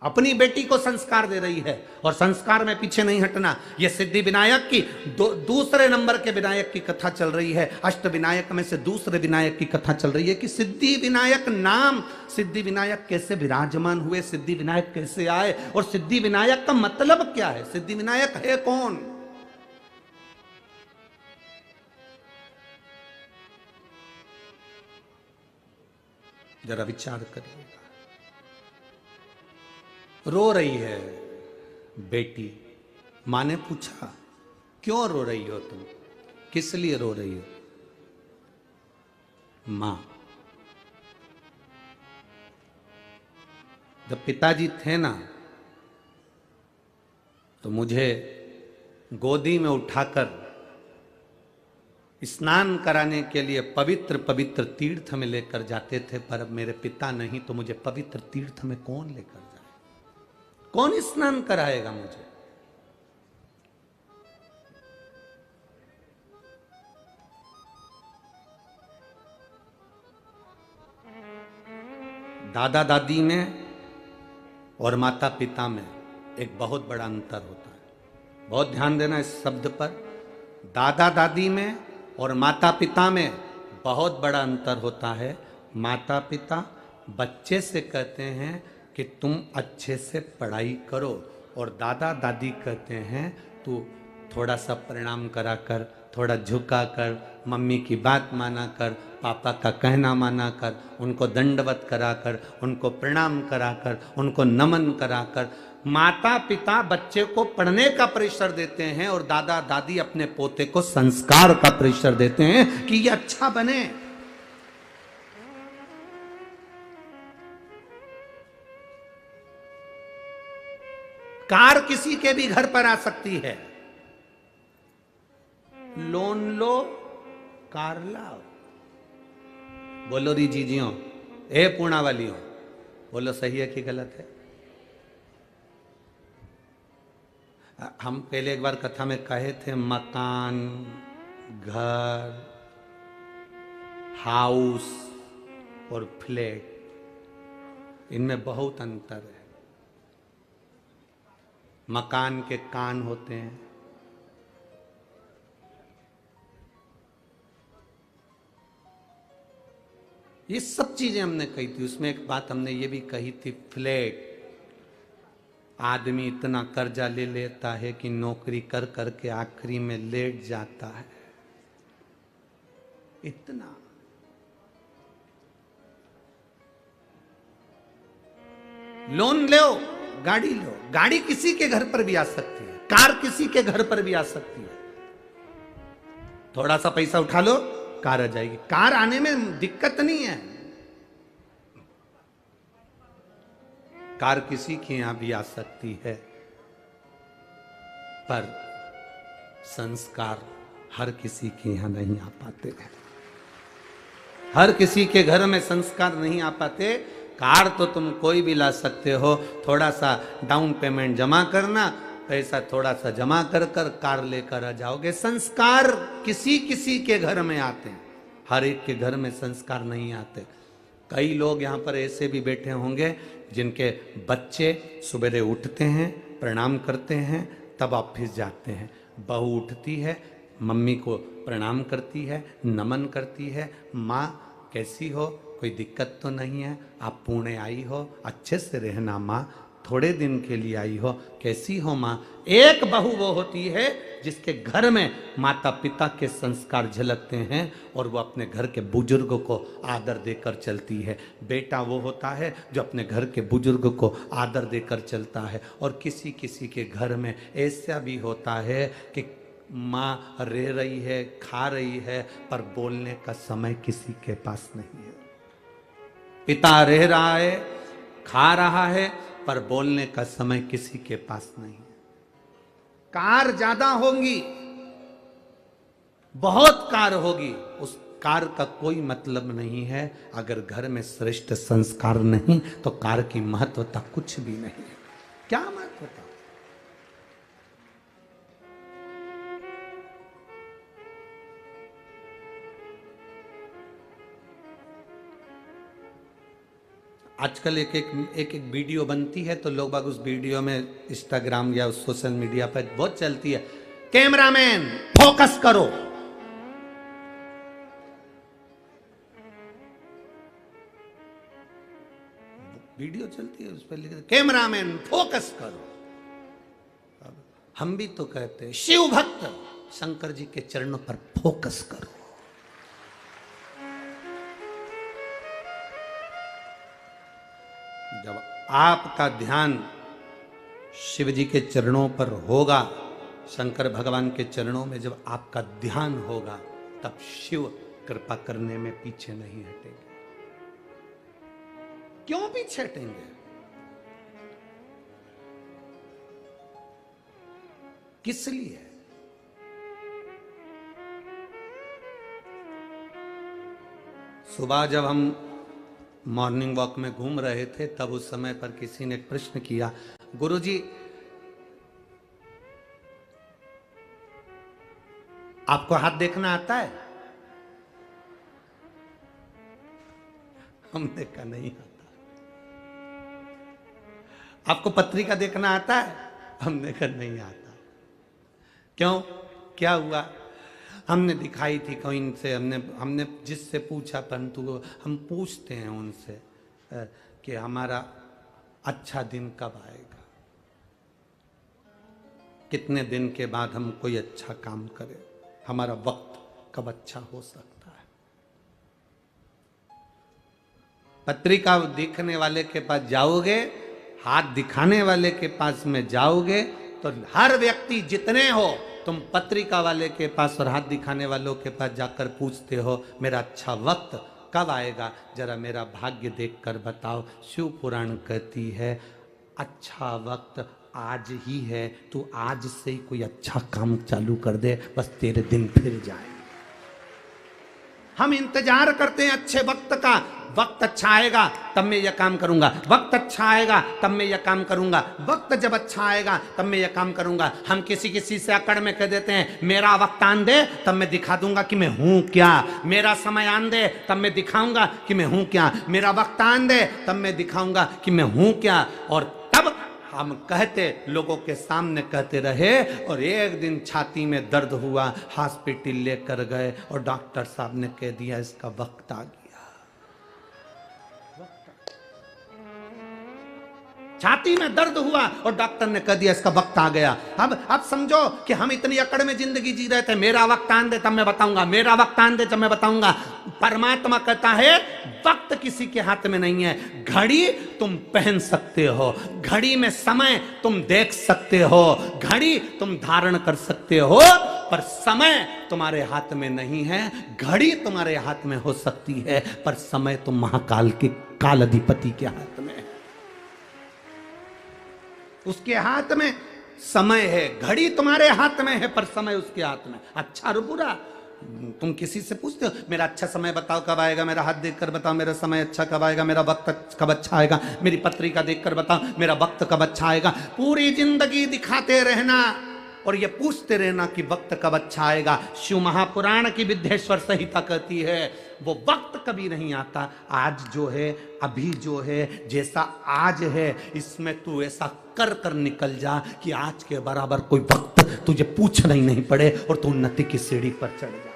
अपनी बेटी को संस्कार दे रही है और संस्कार में पीछे नहीं हटना। यह सिद्धि विनायक की दूसरे नंबर के विनायक की कथा चल रही है। अष्ट विनायक में से दूसरे विनायक की कथा चल रही है कि सिद्धि विनायक नाम, सिद्धि विनायक कैसे विराजमान हुए, सिद्धि विनायक कैसे आए और सिद्धि विनायक का मतलब क्या है, सिद्धि विनायक है कौन। जरा विचार करिएगा। रो रही है बेटी, मां ने पूछा क्यों रो रही हो तुम, किस लिए रो रही हो। मां, जब पिताजी थे ना तो मुझे गोदी में उठाकर स्नान कराने के लिए पवित्र पवित्र तीर्थ में लेकर जाते थे, पर अब मेरे पिता नहीं तो मुझे पवित्र तीर्थ में कौन लेकर जाए, कौन स्नान कराएगा मुझे। दादा दादी में और माता पिता में एक बहुत बड़ा अंतर होता है, बहुत ध्यान देना इस शब्द पर। दादा दादी में और माता पिता में बहुत बड़ा अंतर होता है। माता पिता बच्चे से कहते हैं कि तुम अच्छे से पढ़ाई करो और दादा दादी कहते हैं तू थोड़ा सा प्रणाम करा कर, थोड़ा झुका कर, मम्मी की बात माना कर, पापा का कहना माना कर, उनको दंडवत करा कर, उनको प्रणाम करा कर, उनको नमन करा कर। माता पिता बच्चे को पढ़ने का प्रेशर देते हैं और दादा दादी अपने पोते को संस्कार का प्रेशर देते हैं कि ये अच्छा बने। कार किसी के भी घर पर आ सकती है, लोन लो कार लाओ। बोलो री जीजियों, ए पूर्णा वालियों, बोलो सही है कि गलत है। हम पहले एक बार कथा में कहे थे मकान, घर, हाउस और फ्लैट, इनमें बहुत अंतर है। मकान के कान होते हैं, ये सब चीजें हमने कही थी। उसमें एक बात हमने ये भी कही थी, फ्लैट, आदमी इतना कर्जा ले लेता है कि नौकरी कर करके आखिरी में लेट जाता है। इतना लोन लो, गाड़ी लो, गाड़ी किसी के घर पर भी आ सकती है, कार किसी के घर पर भी आ सकती है। थोड़ा सा पैसा उठा लो, कार आ जाएगी। कार आने में दिक्कत नहीं है, कार किसी के यहां भी आ सकती है, पर संस्कार हर किसी के यहां नहीं आ पाते हैं। हर किसी के घर में संस्कार नहीं आ पाते। कार तो तुम कोई भी ला सकते हो, थोड़ा सा डाउन पेमेंट जमा करना, पैसा थोड़ा सा जमा कर कर कार लेकर आ जाओगे। संस्कार किसी किसी के घर में आते हैं, हर एक के घर में संस्कार नहीं आते। कई लोग यहाँ पर ऐसे भी बैठे होंगे जिनके बच्चे सुबह उठते हैं, प्रणाम करते हैं, तब ऑफिस जाते हैं। बहू उठती है, मम्मी को प्रणाम करती है, नमन करती है। माँ कैसी हो, कोई दिक्कत तो नहीं है, आप पुणे आई हो, अच्छे से रहना माँ, थोड़े दिन के लिए आई हो, कैसी हो माँ। एक बहू वो होती है जिसके घर में माता पिता के संस्कार झलकते हैं और वो अपने घर के बुजुर्गों को आदर देकर चलती है। बेटा वो होता है जो अपने घर के बुजुर्ग को आदर देकर चलता है। और किसी किसी के घर में ऐसा भी होता है कि माँ रह रही है, खा रही है, पर बोलने का समय किसी के पास नहीं है। पिता रह रहा है, खा रहा है, पर बोलने का समय किसी के पास नहीं है। कार ज्यादा होंगी, बहुत कार होगी, उस कार का कोई मतलब नहीं है अगर घर में श्रेष्ठ संस्कार नहीं तो कार की महत्वता कुछ भी नहीं है। क्या महत्वता? आजकल एक वीडियो बनती है तो लोग बाग उस वीडियो में इंस्टाग्राम या उस सोशल मीडिया पर बहुत चलती है, कैमरामैन फोकस करो। वीडियो चलती है उस पर लिखा कैमरामैन फोकस करो। अब हम भी तो कहते हैं शिव भक्त शंकर जी के चरणों पर फोकस करो। जब आपका ध्यान शिव जी के चरणों पर होगा, शंकर भगवान के चरणों में जब आपका ध्यान होगा, तब शिव कृपा करने में पीछे नहीं हटेंगे। क्यों पीछे हटेंगे? किस लिए? सुबह जब हम मॉर्निंग वॉक में घूम रहे थे तब उस समय पर किसी ने प्रश्न किया, गुरुजी आपको हाथ देखना आता है? हमने कहा नहीं आता। आपको पत्रिका देखना आता है? हमने कहा नहीं आता। क्यों, क्या हुआ? हमने दिखाई थी कोई इनसे, हमने जिससे पूछा, परंतु हम पूछते हैं उनसे कि हमारा अच्छा दिन कब आएगा, कितने दिन के बाद हम कोई अच्छा काम करें, हमारा वक्त कब अच्छा हो सकता है। पत्रिका दिखने वाले के पास जाओगे, हाथ दिखाने वाले के पास में जाओगे तो हर व्यक्ति जितने हो, तुम पत्रिका वाले के पास और हाथ दिखाने वालों के पास जाकर पूछते हो मेरा अच्छा वक्त कब आएगा, जरा मेरा भाग्य देखकर बताओ। शिव पुराण कहती है अच्छा वक्त आज ही है, तू आज से ही कोई अच्छा काम चालू कर दे, बस तेरे दिन फिर जाए। हम इंतजार करते हैं अच्छे वक्त का, वक्त अच्छा आएगा तब मैं यह काम करूंगा, वक्त अच्छा आएगा तब मैं यह काम करूंगा, वक्त जब अच्छा आएगा तब मैं यह काम करूंगा। हम किसी किसी से अकड़ में कह देते हैं मेरा वक्त आन दे तब मैं दिखा दूंगा कि मैं हूं क्या, मेरा समय आन दे तब मैं दिखाऊंगा कि मैं हूं क्या, मेरा वक्त आन दे तब मैं दिखाऊंगा कि मैं हूं क्या। और तब हम कहते, लोगों के सामने कहते रहे, और एक दिन छाती में दर्द हुआ, हॉस्पिटल लेकर गए और डॉक्टर साहब ने कह दिया इसका वक्त आ गया। छाती में दर्द हुआ और डॉक्टर ने कह दिया इसका वक्त आ गया। अब समझो कि हम इतनी अकड़ में जिंदगी जी रहे थे, मेरा वक्त आन दे तब मैं बताऊंगा, मेरा वक्त आन दे तब मैं बताऊंगा। परमात्मा कहता है वक्त किसी के हाथ में नहीं है। घड़ी तुम पहन सकते हो, घड़ी में समय तुम देख सकते हो, घड़ी तुम धारण कर सकते हो, पर समय तुम्हारे हाथ में नहीं है। घड़ी तुम्हारे हाथ में हो सकती है पर समय तो महाकाल के काल अधिपति के हाथ में है, उसके हाथ में समय है। घड़ी तुम्हारे हाथ में है पर समय उसके हाथ में। अच्छा और बुरा, तुम किसी से पूछते हो मेरा अच्छा समय बताओ कब आएगा, मेरा हाथ देखकर बताओ मेरा समय अच्छा कब आएगा, मेरा वक्त कब अच्छा आएगा, मेरी पत्रिका देखकर बताओ मेरा वक्त कब अच्छा आएगा। पूरी जिंदगी दिखाते रहना और ये पूछते रहना कि वक्त कब अच्छा आएगा। शिव महापुराण की विद्येश्वर संहिता कहती है वो वक्त कभी नहीं आता। आज जो है, अभी जो है, जैसा आज है इसमें तू ऐसा कर कर निकल जा कि आज के बराबर कोई वक्त तुझे पूछना ही नहीं पड़े और तू उन्नति की सीढ़ी पर चढ़ जा।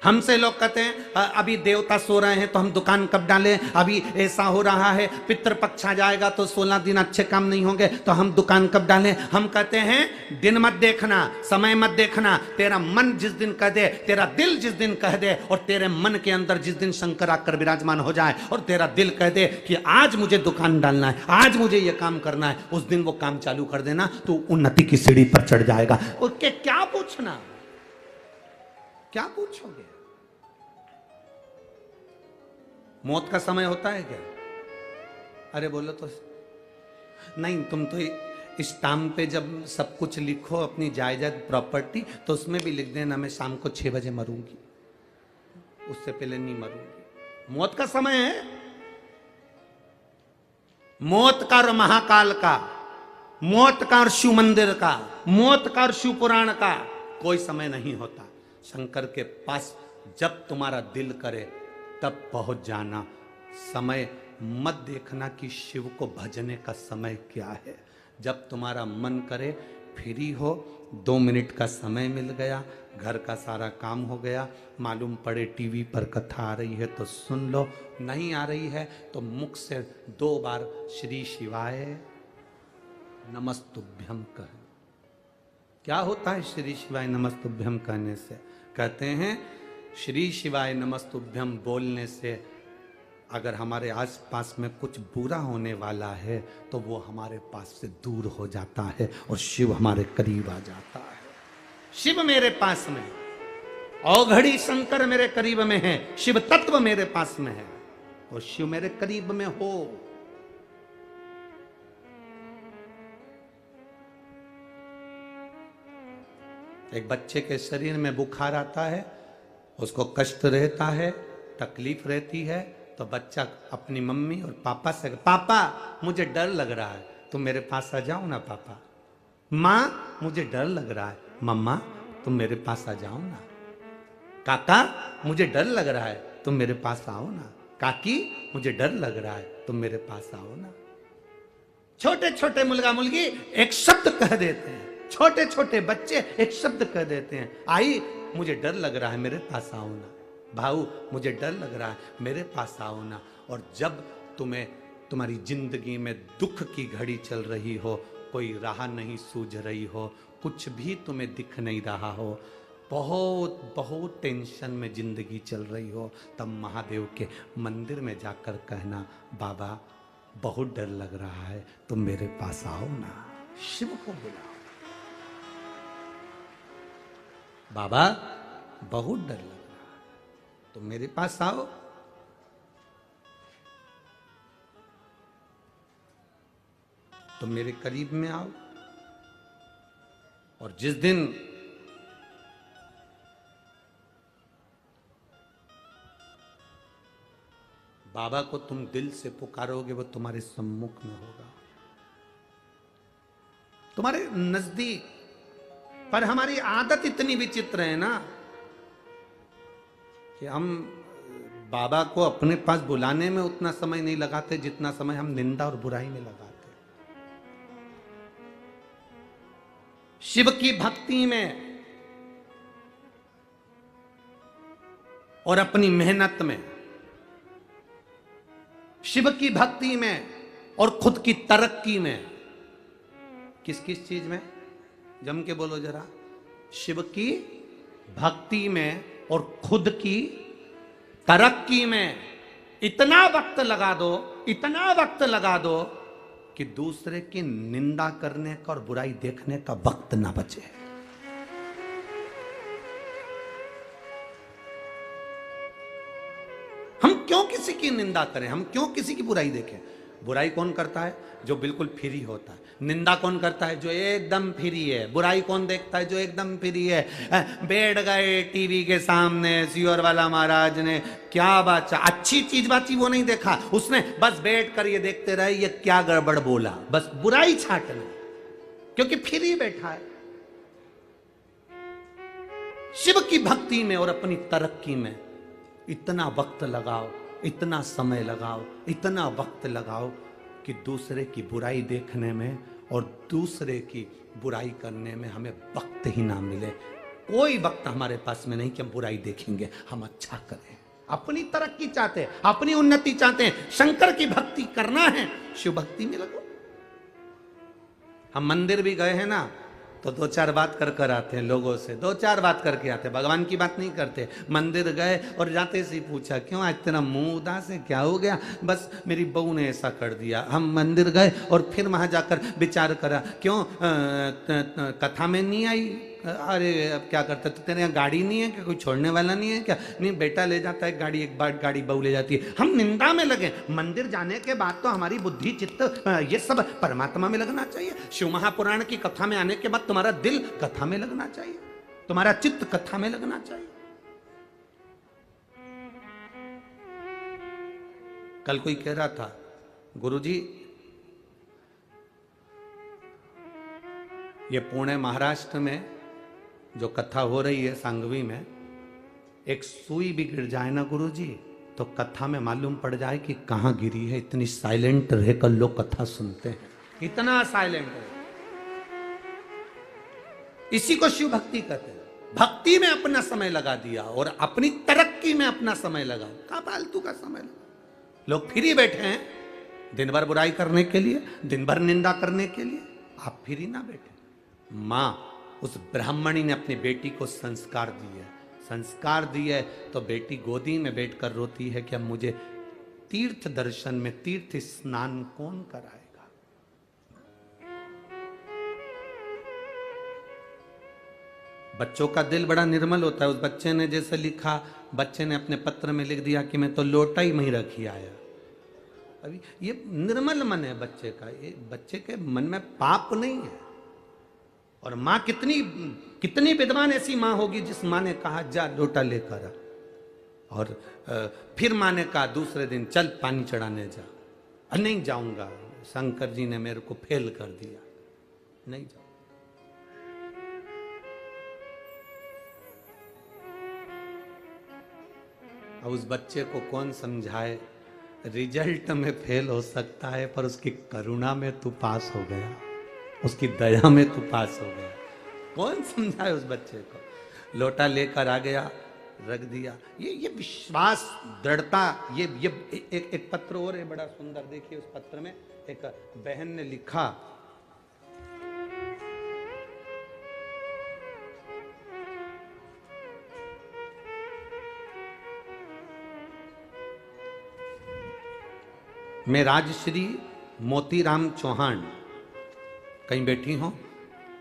हमसे लोग कहते हैं अभी देवता सो रहे हैं तो हम दुकान कब डालें, अभी ऐसा हो रहा है, पितृपक्ष आ जाएगा तो 16 दिन अच्छे काम नहीं होंगे तो हम दुकान कब डालें। हम कहते हैं दिन मत देखना, समय मत देखना, तेरा मन जिस दिन कह दे, तेरा दिल जिस दिन कह दे, और तेरे मन के अंदर जिस दिन शंकर आकर विराजमान हो जाए और तेरा दिल कह दे कि आज मुझे दुकान डालना है, आज मुझे यह काम करना है, उस दिन वो काम चालू कर देना, तो उन्नति की सीढ़ी पर चढ़ जाएगा। उसके क्या पूछना, क्या पूछोगे? मौत का समय होता है क्या? अरे बोलो तो नहीं। तुम तो स्टाम्प पे जब सब कुछ लिखो अपनी जायदाद प्रॉपर्टी तो उसमें भी लिख देना मैं शाम को 6 बजे मरूंगी, उससे पहले नहीं मरूंगी। मौत का समय है, मौत का और महाकाल का, मौत का और शिव मंदिर का, मौत का और शिव पुराण का कोई समय नहीं होता। शंकर के पास जब तुम्हारा दिल करे तब पहुंच जाना। समय मत देखना कि शिव को भजने का समय क्या है। जब तुम्हारा मन करे, फ्री हो, 2 मिनट का समय मिल गया, घर का सारा काम हो गया, मालूम पड़े टीवी पर कथा आ रही है तो सुन लो, नहीं आ रही है तो मुख से 2 बार श्री शिवाय नमस्तुभ्यम कह। क्या होता है श्री शिवाय नमस्तुभ्यम कहने से? कहते हैं श्री शिवाय नमस्तुभ्यम बोलने से अगर हमारे आसपास में कुछ बुरा होने वाला है तो वो हमारे पास से दूर हो जाता है और शिव हमारे करीब आ जाता है। शिव मेरे पास में, औघड़ी शंकर मेरे करीब में है, शिव तत्व मेरे पास में है, तो शिव मेरे करीब में हो। एक बच्चे के शरीर में बुखार आता है, उसको कष्ट रहता है, तकलीफ रहती है, तो बच्चा अपनी मम्मी और पापा से, पापा मुझे डर लग रहा है, तुम मेरे पास आ जाओ ना पापा। माँ मुझे डर लग रहा है, मम्मा तुम मेरे पास आ जाओ ना। काका मुझे डर लग रहा है, तुम मेरे पास आओ ना। काकी मुझे डर लग रहा है, तुम मेरे पास आओ ना। छोटे छोटे मुलगा मुलगी एक शब्द कह देते हैं, छोटे छोटे बच्चे एक शब्द कह देते हैं, आई मुझे डर लग रहा है, मेरे पास आओ ना। भाऊ मुझे डर लग रहा है, मेरे पास आओ ना। और जब तुम्हारी जिंदगी में दुख की घड़ी चल रही हो, कोई राह नहीं सूझ रही हो, कुछ भी तुम्हें दिख नहीं रहा हो, बहुत बहुत टेंशन में जिंदगी चल रही हो, तब महादेव के मंदिर में जाकर कहना, बाबा बहुत डर लग रहा है, तुम मेरे पास आओ ना। शिव को बुलाओ, बाबा बहुत डर लग रहा है, तुम मेरे पास आओ। तुम मेरे करीब में आओ। और जिस दिन बाबा को तुम दिल से पुकारोगे, वो तुम्हारे सम्मुख में होगा, तुम्हारे नजदीक। पर हमारी आदत इतनी विचित्र है ना कि हम बाबा को अपने पास बुलाने में उतना समय नहीं लगाते जितना समय हम निंदा और बुराई में लगाते। शिव की भक्ति में और अपनी मेहनत में, शिव की भक्ति में और खुद की तरक्की में, किस किस चीज में? जम के बोलो जरा। शिव की भक्ति में और खुद की तरक्की में इतना वक्त लगा दो, इतना वक्त लगा दो कि दूसरे की निंदा करने का और बुराई देखने का वक्त ना बचे। हम क्यों किसी की निंदा करें, हम क्यों किसी की बुराई देखें? बुराई कौन करता है? जो बिल्कुल फ्री होता है। निंदा कौन करता है? जो एकदम फ्री है। बुराई कौन देखता है? जो एकदम फ्री है। बैठ गए टीवी के सामने, सियोर वाला महाराज ने क्या बाचा, अच्छी चीज बाची वो नहीं देखा, उसने बस बैठ कर ये देखते रहे ये क्या गड़बड़ बोला, बस बुराई छाटना। क्योंकि फिर ही बैठा है। शिव की भक्ति में और अपनी तरक्की में इतना वक्त लगाओ, इतना समय लगाओ, इतना वक्त लगाओ कि दूसरे की बुराई देखने में और दूसरे की बुराई करने में हमें वक्त ही ना मिले। कोई वक्त हमारे पास में नहीं कि हम बुराई देखेंगे, हम अच्छा करें। अपनी तरक्की चाहते हैं, अपनी उन्नति चाहते हैं, शंकर की भक्ति करना है, शिव भक्ति में लगो। हम मंदिर भी गए हैं ना तो दो चार बात कर कर आते हैं, लोगों से दो चार बात करके आते हैं, भगवान की बात नहीं करते। मंदिर गए और जाते से पूछा क्यों आज तेरा मुंह उदास है, क्या हो गया? बस मेरी बहू ने ऐसा कर दिया। हम मंदिर गए और फिर वहां जाकर विचार करा क्यों कथा में नहीं आई, अरे अब क्या करता, तो तेरे यहाँ गाड़ी नहीं है क्या, कोई छोड़ने वाला नहीं है क्या? नहीं बेटा ले जाता है गाड़ी, एक बार गाड़ी बहू ले जाती है। हम निंदा में लगे। मंदिर जाने के बाद तो हमारी बुद्धि चित्त ये सब परमात्मा में लगना चाहिए। शिव महापुराण की कथा में आने के बाद तुम्हारा दिल कथा में लगना चाहिए, तुम्हारा चित्त कथा में लगना चाहिए। कल कोई कह रहा था गुरुजी ये पुणे महाराष्ट्र में जो कथा हो रही है सांगवी में, एक सुई भी गिर जाए ना गुरुजी तो कथा में मालूम पड़ जाए कि कहां गिरी है। इतनी साइलेंट रहकर लोग कथा सुनते हैं, इतना साइलेंट है। इसी को शिव भक्ति कहते हैं। भक्ति में अपना समय लगा दिया और अपनी तरक्की में अपना समय लगा, कहां फालतू का समय लगा। लोग फ्री बैठे हैं दिन भर बुराई करने के लिए, दिन भर निंदा करने के लिए। आप फ्री ना बैठे। मां उस ब्राह्मणी ने अपनी बेटी को संस्कार दिए, संस्कार दिए तो बेटी गोदी में बैठकर रोती है कि अब मुझे तीर्थ दर्शन में तीर्थ स्नान कौन कराएगा। बच्चों का दिल बड़ा निर्मल होता है। उस बच्चे ने जैसे लिखा, बच्चे ने अपने पत्र में लिख दिया कि मैं तो लोटा ही नहीं रखी आया। अभी ये निर्मल मन है बच्चे का, ये बच्चे के मन में पाप नहीं है। और मां कितनी विद्वान ऐसी मां होगी जिस मां ने कहा जा लोटा लेकर आ, और फिर मां ने कहा दूसरे दिन चल पानी चढ़ाने जा। नहीं जाऊंगा, शंकर जी ने मेरे को फेल कर दिया, नहीं जाऊंगा। अब उस बच्चे को कौन समझाए, रिजल्ट में फेल हो सकता है पर उसकी करुणा में तू पास हो गया, उसकी दया में तू पास हो गया। कौन समझाए उस बच्चे को। लोटा लेकर आ गया, रख दिया। ये विश्वास, दृढ़ता। ये एक पत्र और है बड़ा सुंदर, देखिए उस पत्र में एक बहन ने लिखा, मैं राजश्री मोतीराम चौहान, कहीं बैठी हो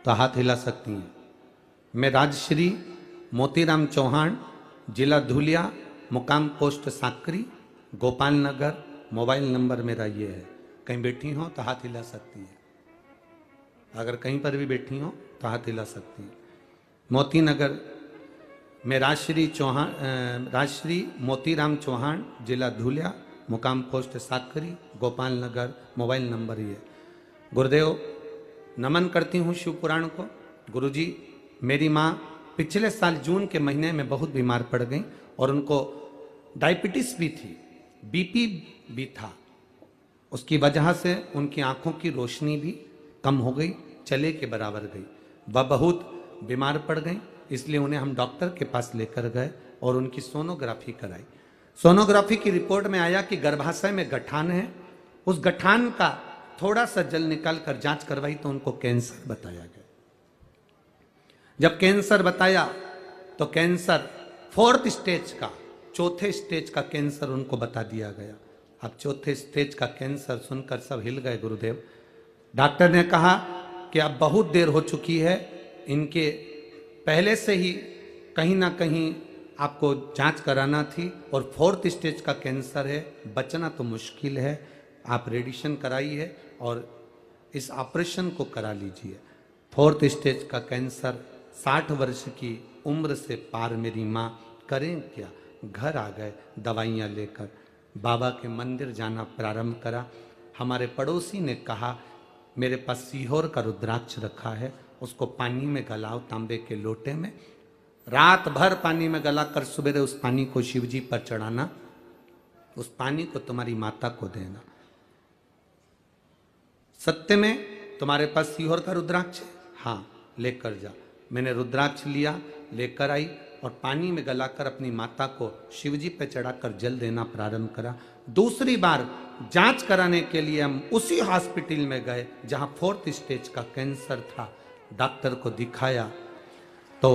तो हाथ हिला सकती हैं। मैं राजश्री मोतीराम चौहान, जिला धुलिया, मुकाम पोस्ट साकरी, गोपाल नगर, मोबाइल नंबर मेरा ये है। कहीं बैठी हो तो हाथ हिला सकती है। अगर कहीं पर भी बैठी हो तो हाथ हिला सकती है। मोती नगर में राजश्री मोतीराम चौहान, जिला धुलिया, मुकाम पोस्ट साकरी, गोपाल नगर, मोबाइल नंबर ये। गुरुदेव नमन करती हूँ शिव पुराण को। गुरुजी मेरी माँ पिछले साल जून के महीने में बहुत बीमार पड़ गई और उनको डायबिटीज भी थी, बीपी भी था। उसकी वजह से उनकी आंखों की रोशनी भी कम हो गई, चले के बराबर गई। वह बहुत बीमार पड़ गई, इसलिए उन्हें हम डॉक्टर के पास लेकर गए और उनकी सोनोग्राफी कराई। सोनोग्राफी की रिपोर्ट में आया कि गर्भाशय में गठान है। उस गठान का थोड़ा सा जल निकाल कर जांच करवाई तो उनको कैंसर बताया गया। जब कैंसर बताया तो कैंसर 4th स्टेज का, चौथे स्टेज का कैंसर उनको बता दिया गया। अब चौथे स्टेज का कैंसर सुनकर सब हिल गए गुरुदेव। डॉक्टर ने कहा कि अब बहुत देर हो चुकी है, इनके पहले से ही कहीं ना कहीं आपको जांच कराना थी और 4th स्टेज का कैंसर है, बचना तो मुश्किल है। आप रेडिएशन कराइए और इस ऑपरेशन को करा लीजिए। 4th स्टेज का कैंसर, 60 वर्ष की उम्र से पार मेरी माँ करें क्या। घर आ गए दवाइयाँ लेकर, बाबा के मंदिर जाना प्रारंभ करा। हमारे पड़ोसी ने कहा मेरे पास सीहोर का रुद्राक्ष रखा है, उसको पानी में गलाओ तांबे के लोटे में, रात भर पानी में गलाकर सुबह उस पानी को शिव जी पर चढ़ाना, उस पानी को तुम्हारी माता को देना। सत्य में तुम्हारे पास सीहोर का रुद्राक्ष है? हाँ, लेकर जा। मैंने रुद्राक्ष लिया, लेकर आई और पानी में गलाकर अपनी माता को शिवजी पे चढ़ाकर जल देना प्रारंभ करा। दूसरी बार जांच कराने के लिए हम उसी हॉस्पिटल में गए जहां 4th स्टेज का कैंसर था। डॉक्टर को दिखाया तो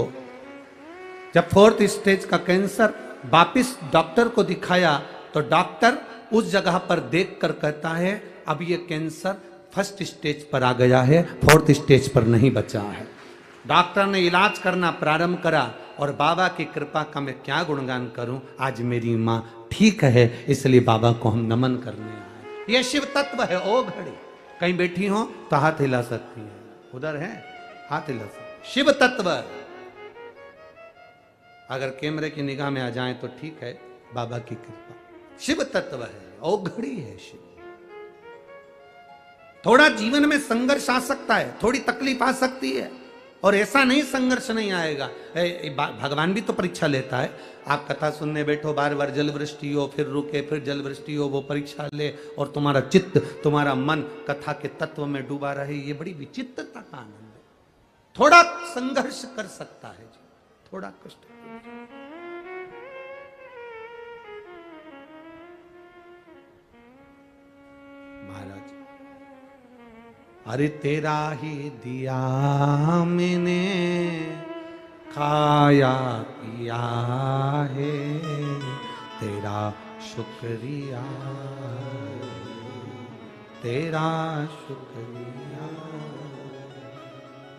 जब 4th स्टेज का कैंसर वापिस डॉक्टर को दिखाया तो डॉक्टर उस जगह पर देखकर कहता है अब ये कैंसर 1st स्टेज पर आ गया है, 4th स्टेज पर नहीं बचा है। डॉक्टर ने इलाज करना प्रारंभ करा और बाबा की कृपा का मैं क्या गुणगान करूं, आज मेरी मां ठीक है, इसलिए बाबा को हम नमन करने आए। यह शिव तत्व है। ओ घड़ी कहीं बैठी हो तो हाथ हिला सकती है, उधर है हाथ हिला सकती। शिव तत्व अगर कैमरे की निगाह में आ जाए तो ठीक है, बाबा की कृपा। शिव तत्व है, ओ घड़ी है शिव। थोड़ा जीवन में संघर्ष आ सकता है, थोड़ी तकलीफ आ सकती है, और ऐसा नहीं संघर्ष नहीं आएगा। भगवान भी तो परीक्षा लेता है। आप कथा सुनने बैठो, बार बार जल वृष्टि हो, फिर रुके, फिर जल वृष्टि हो, वो परीक्षा ले और तुम्हारा चित्त, तुम्हारा मन कथा के तत्व में डूबा रहे, ये बड़ी विचित्रता का आनंद है। थोड़ा संघर्ष कर सकता है जी, थोड़ा कष्ट। महाराज अरे तेरा ही दिया मैंने खाया पिया है, तेरा शुक्रिया, तेरा शुक्रिया।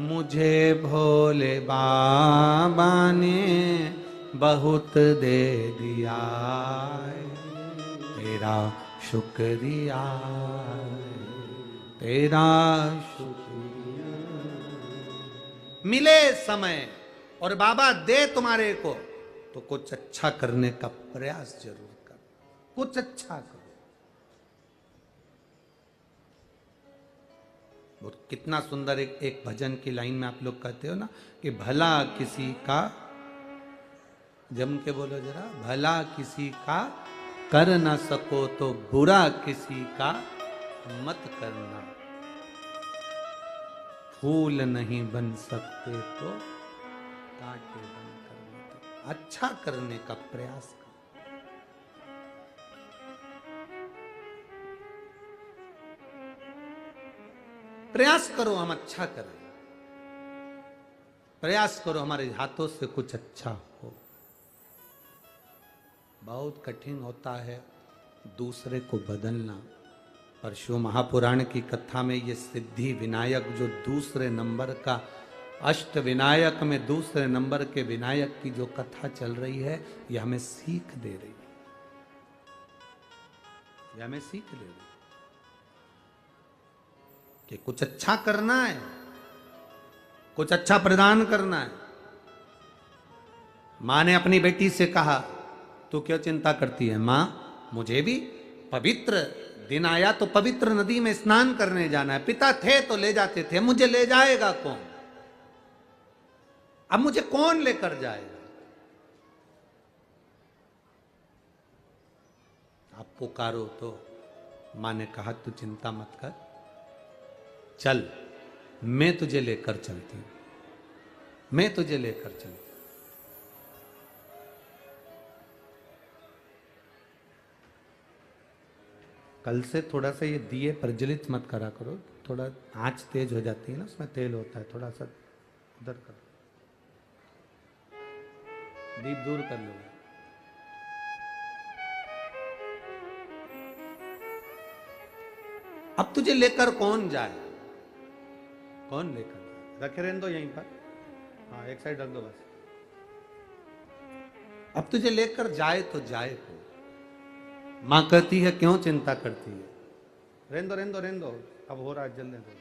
मुझे भोले बाबा ने बहुत दे दिया है, तेरा शुक्रिया, तेरा शुक्रिया। मिले समय और बाबा दे तुम्हारे को तो कुछ अच्छा करने का प्रयास जरूर कर, कुछ अच्छा करो। वो कितना सुंदर एक भजन की लाइन में आप लोग कहते हो ना कि भला किसी का, जम के बोलो जरा, भला किसी का कर ना सको तो बुरा किसी का मत करना, फूल नहीं बन सकते तो कांटे बनकर मत। अच्छा करने का प्रयास करो। प्रयास करो हम अच्छा करें, प्रयास करो हमारे हाथों से कुछ अच्छा हो। बहुत कठिन होता है दूसरे को बदलना, पर शिव महापुराण की कथा में ये सिद्धि विनायक जो दूसरे नंबर का, अष्ट विनायक में दूसरे नंबर के विनायक की जो कथा चल रही है, ये हमें सीख दे रही है, ये हमें सीख दे रही है कि कुछ अच्छा करना है, कुछ अच्छा प्रदान करना है। मां ने अपनी बेटी से कहा तू क्यों चिंता करती है मां, मुझे भी पवित्र दिन आया तो पवित्र नदी में स्नान करने जाना है। पिता थे तो ले जाते थे, मुझे ले जाएगा कौन, अब मुझे कौन लेकर जाएगा। आप पुकारो तो मां ने कहा तू चिंता मत कर, चल मैं तुझे लेकर चलती हूं, मैं तुझे लेकर चलती हूं। कल से थोड़ा सा ये दिए प्रज्वलित मत करा करो, थोड़ा आंच तेज हो जाती है ना, उसमें तेल होता है, थोड़ा सा उधर करो, दीप दूर कर लो। अब तुझे लेकर कौन जाए, कौन लेकर जाए, रखे रहने दो यहीं पर, हाँ एक साइड रख दो बस। अब तुझे लेकर जाए तो जाए को। मां कहती है क्यों चिंता करती है, रहने दो रहने दो रहने दो, अब हो रहा है जल्दी दो।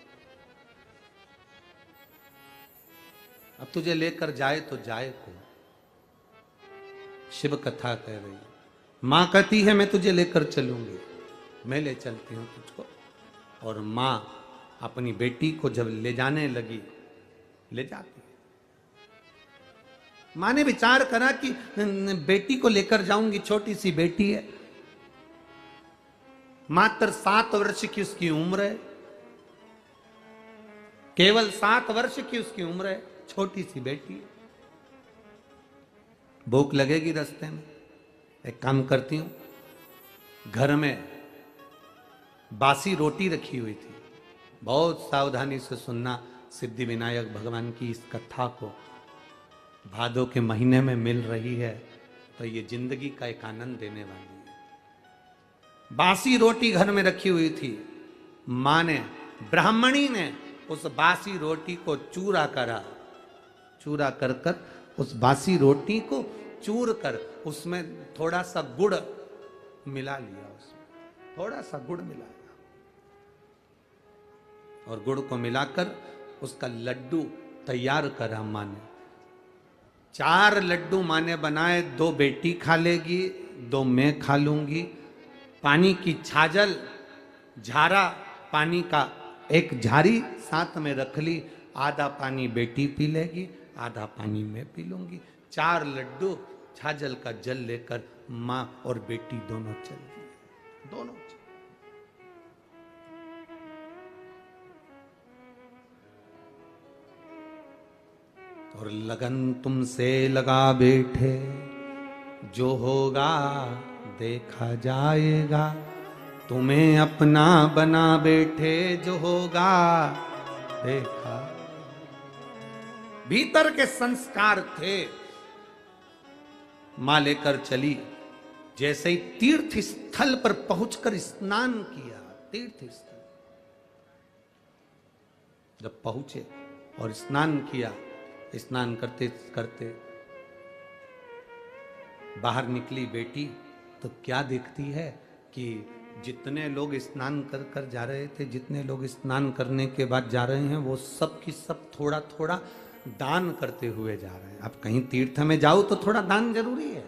अब तुझे लेकर जाए तो जाए को, शिव कथा कह रही है। मां कहती है मैं तुझे लेकर चलूंगी, मैं ले चलती हूं तुझको। और मां अपनी बेटी को जब ले जाने लगी, ले जाती, माँ ने विचार करा कि बेटी को लेकर जाऊंगी, छोटी सी बेटी है, मात्र 7 वर्ष की उसकी उम्र है, केवल 7 वर्ष की उसकी उम्र है, छोटी सी बेटी है, भूख लगेगी रास्ते में। एक काम करती हूं, घर में बासी रोटी रखी हुई थी, बहुत सावधानी से सुनना, सिद्धि विनायक भगवान की इस कथा को भादों के महीने में मिल रही है तो ये जिंदगी का एक आनंद देने वाली है। बासी रोटी घर में रखी हुई थी, मां ने, ब्राह्मणी ने उस बासी रोटी को चूरा करा, चूरा कर कर उस बासी रोटी को चूर कर उसमें थोड़ा सा गुड़ मिला लिया, उसमें थोड़ा सा गुड़ मिलाया और गुड़ को मिलाकर उसका लड्डू तैयार करा मां ने। 4 लड्डू मां ने बनाए, 2 बेटी खा लेगी, 2 मैं खा लूंगी। पानी की छाजल, झारा पानी का एक झारी साथ में रख ली, आधा पानी बेटी पी लेगी, आधा पानी मैं पी लूंगी। 4 लड्डू छाजल का जल लेकर मां और बेटी दोनों चल दिए, दोनों चल। और लगन तुमसे लगा बैठे, जो होगा देखा जाएगा, तुम्हें अपना बना बैठे, जो होगा देखा। भीतर के संस्कार थे, मां लेकर चली, जैसे ही तीर्थ स्थल पर पहुंचकर स्नान किया, तीर्थ स्थल जब पहुंचे और स्नान किया, स्नान करते करते बाहर निकली बेटी तो क्या देखती है कि जितने लोग स्नान कर कर जा रहे थे, जितने लोग स्नान करने के बाद जा रहे हैं, वो सब की सब थोड़ा थोड़ा दान करते हुए जा रहे हैं। अब कहीं तीर्थ में जाओ तो थोड़ा दान जरूरी है,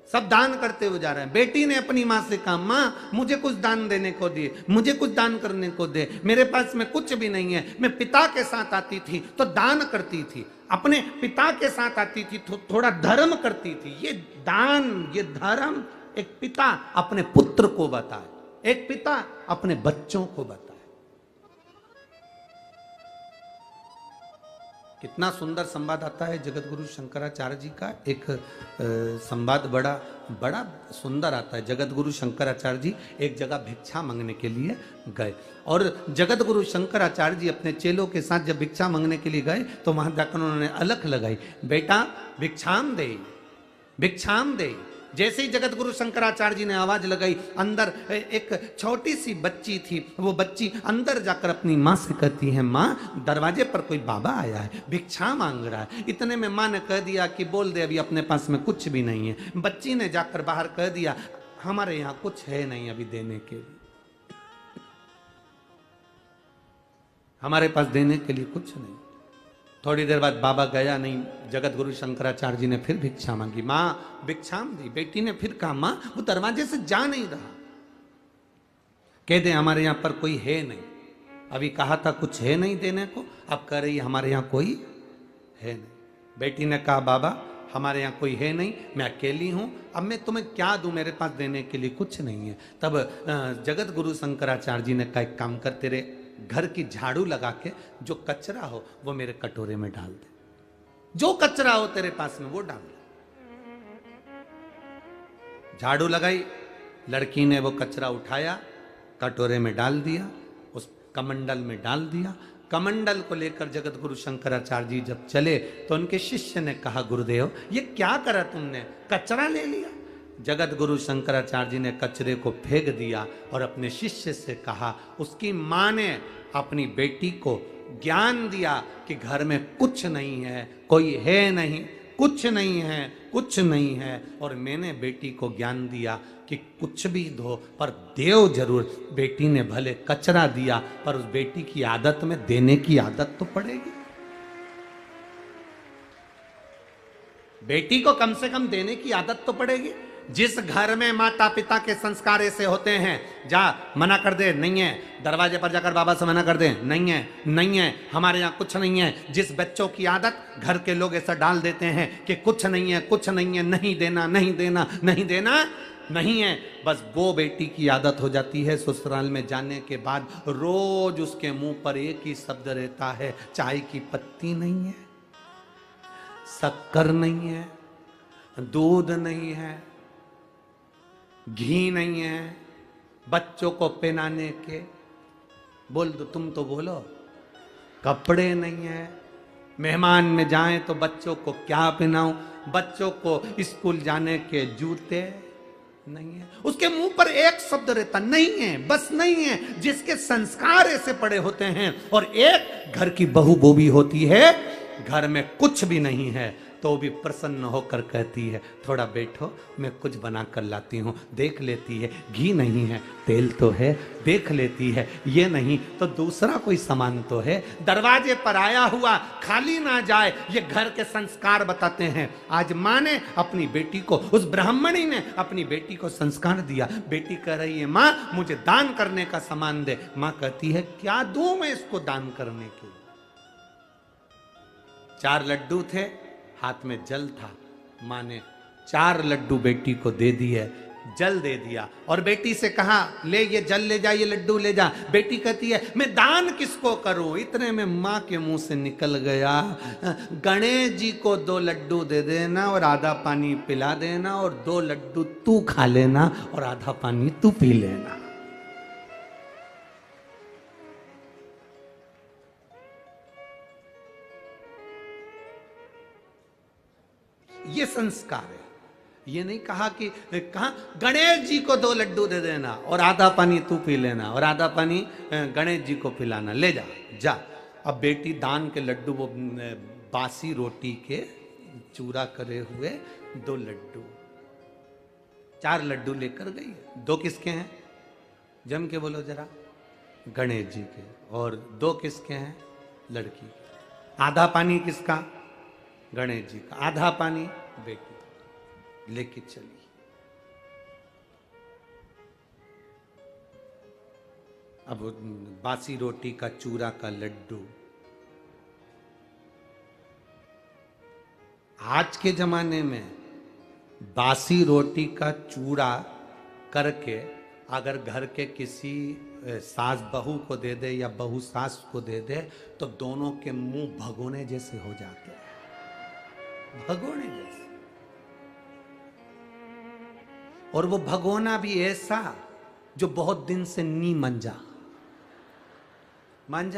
सब दान करते हुए जा रहे हैं। बेटी ने अपनी मां से कहा, मां मुझे कुछ दान देने को दे, मुझे कुछ दान करने को दे, मेरे पास में कुछ भी नहीं है। मैं पिता के साथ आती थी तो दान करती थी, अपने पिता के साथ आती थी तो थोड़ा धर्म करती थी। ये दान, ये धर्म एक पिता अपने पुत्र को बताए, एक पिता अपने बच्चों को बताए। कितना सुंदर संवाद आता है जगत गुरु शंकराचार्य जी का। एक संवाद बड़ा बड़ा सुंदर आता है। जगत गुरु शंकराचार्य जी एक जगह भिक्षा मांगने के लिए गए और जगत गुरु शंकराचार्य जी अपने चेलों के साथ जब भिक्षा मांगने के लिए गए तो वहां जाकर उन्होंने अलख लगाई, बेटा भिक्षाम दे, भिक्षाम दे। जैसे ही जगत गुरु शंकराचार्य जी ने आवाज लगाई, अंदर एक छोटी सी बच्ची थी, वो बच्ची अंदर जाकर अपनी माँ से कहती है, माँ दरवाजे पर कोई बाबा आया है, भिक्षा मांग रहा है। इतने में माँ ने कह दिया कि बोल दे, अभी अपने पास में कुछ भी नहीं है। बच्ची ने जाकर बाहर कह दिया, हमारे यहाँ कुछ है नहीं अभी देने के लिए, हमारे पास देने के लिए कुछ नहीं। थोड़ी देर बाद बाबा गया नहीं, जगत गुरु शंकराचार्य जी ने फिर भिक्षा मांगी, मां भिक्षाम दी। बेटी ने फिर कहा, मां वो दरवाजे से जा नहीं रहा, कह दे हमारे यहां पर कोई है नहीं, अभी कहा था कुछ है नहीं देने को, अब कह रही हमारे यहां कोई है नहीं। बेटी ने कहा, बाबा हमारे यहाँ कोई है नहीं, मैं अकेली हूं, अब मैं तुम्हें क्या दूं, मेरे पास देने के लिए कुछ नहीं है। तब जगत गुरु शंकराचार्य जी ने कहा, एक काम कर, तेरे घर की झाड़ू लगा के जो कचरा हो वो मेरे कटोरे में डाल दे, जो कचरा हो तेरे पास में वो डाल दे। झाड़ू लगाई, लड़की ने वो कचरा उठाया, कटोरे में डाल दिया, उस कमंडल में डाल दिया। कमंडल को लेकर जगत गुरु शंकराचार्य जी जब चले तो उनके शिष्य ने कहा, गुरुदेव ये क्या करा तुमने, कचरा ले लिया। जगत गुरु शंकराचार्य जी ने कचरे को फेंक दिया और अपने शिष्य से कहा, उसकी मां ने अपनी बेटी को ज्ञान दिया कि घर में कुछ नहीं है, कोई है नहीं, कुछ नहीं है, कुछ नहीं है। और मैंने बेटी को ज्ञान दिया कि कुछ भी दो पर देव जरूर। बेटी ने भले कचरा दिया पर उस बेटी की आदत में देने की आदत तो पड़ेगी, बेटी को कम से कम देने की आदत तो पड़ेगी। जिस घर में माता पिता के संस्कार ऐसे होते हैं, जा मना कर दे, नहीं है, दरवाजे पर जाकर बाबा से मना कर दे, नहीं है, नहीं है, हमारे यहाँ कुछ नहीं है। जिस बच्चों की आदत घर के लोग ऐसा डाल देते हैं कि कुछ नहीं है, कुछ नहीं है, नहीं देना, नहीं देना, नहीं देना, नहीं है, बस वो बेटी की आदत हो जाती है। ससुराल में जाने के बाद रोज उसके मुंह पर एक ही शब्द रहता है, चाय की पत्ती नहीं है, शक्कर नहीं है, दूध नहीं है, घी नहीं है, बच्चों को पहनाने के, बोल दो, तुम तो बोलो, कपड़े नहीं है, मेहमान में जाएं तो बच्चों को क्या पहनाऊं, बच्चों को स्कूल जाने के जूते नहीं है, उसके मुंह पर एक शब्द रहता नहीं है, बस नहीं है। जिसके संस्कार ऐसे पड़े होते हैं, और एक घर की बहू वो भी होती है, घर में कुछ भी नहीं है तो भी प्रसन्न होकर कहती है, थोड़ा बैठो, मैं कुछ बना कर लाती हूँ। देख लेती है, घी नहीं है, तेल तो है, देख लेती है, ये नहीं तो दूसरा कोई सामान तो है। दरवाजे पर आया हुआ खाली ना जाए, ये घर के संस्कार बताते हैं। आज माँ ने अपनी बेटी को, उस ब्राह्मणी ने अपनी बेटी को संस्कार दिया। बेटी कह रही है, माँ मुझे दान करने का सामान दे। माँ कहती है, क्या दूं मैं इसको दान करने के? 4 लड्डू थे, हाथ में जल था। माँ ने 4 लड्डू बेटी को दे दिए, जल दे दिया, और बेटी से कहा, ले ये जल ले जा, ये लड्डू ले जा। बेटी कहती है, मैं दान किसको करूं? इतने में माँ के मुंह से निकल गया, गणेश जी को 2 लड्डू दे देना और आधा पानी पिला देना, और 2 लड्डू तू खा लेना और आधा पानी तू पी लेना। ये संस्कार है। ये नहीं कहा कि, कहा गणेश जी को 2 लड्डू दे देना और आधा पानी तू पी लेना और आधा पानी गणेश जी को पिलाना, ले जा जा। अब बेटी दान के लड्डू, वो बासी रोटी के चूरा करे हुए 2 लड्डू, 4 लड्डू लेकर गई। 2 किसके हैं? जम के बोलो जरा। गणेश जी के। और 2 किसके हैं? लड़की। आधा पानी किसका? गणेश जी का। आधा पानी बेटी लेके चली। अब बासी रोटी का चूरा का लड्डू, आज के जमाने में बासी रोटी का चूरा करके अगर घर के किसी सास बहू को दे दे या बहू सास को दे दे, तो दोनों के मुंह भगोने जैसे हो जाते हैं, भगोने जैसे। और वो भगोना भी ऐसा जो बहुत दिन से नी मंजा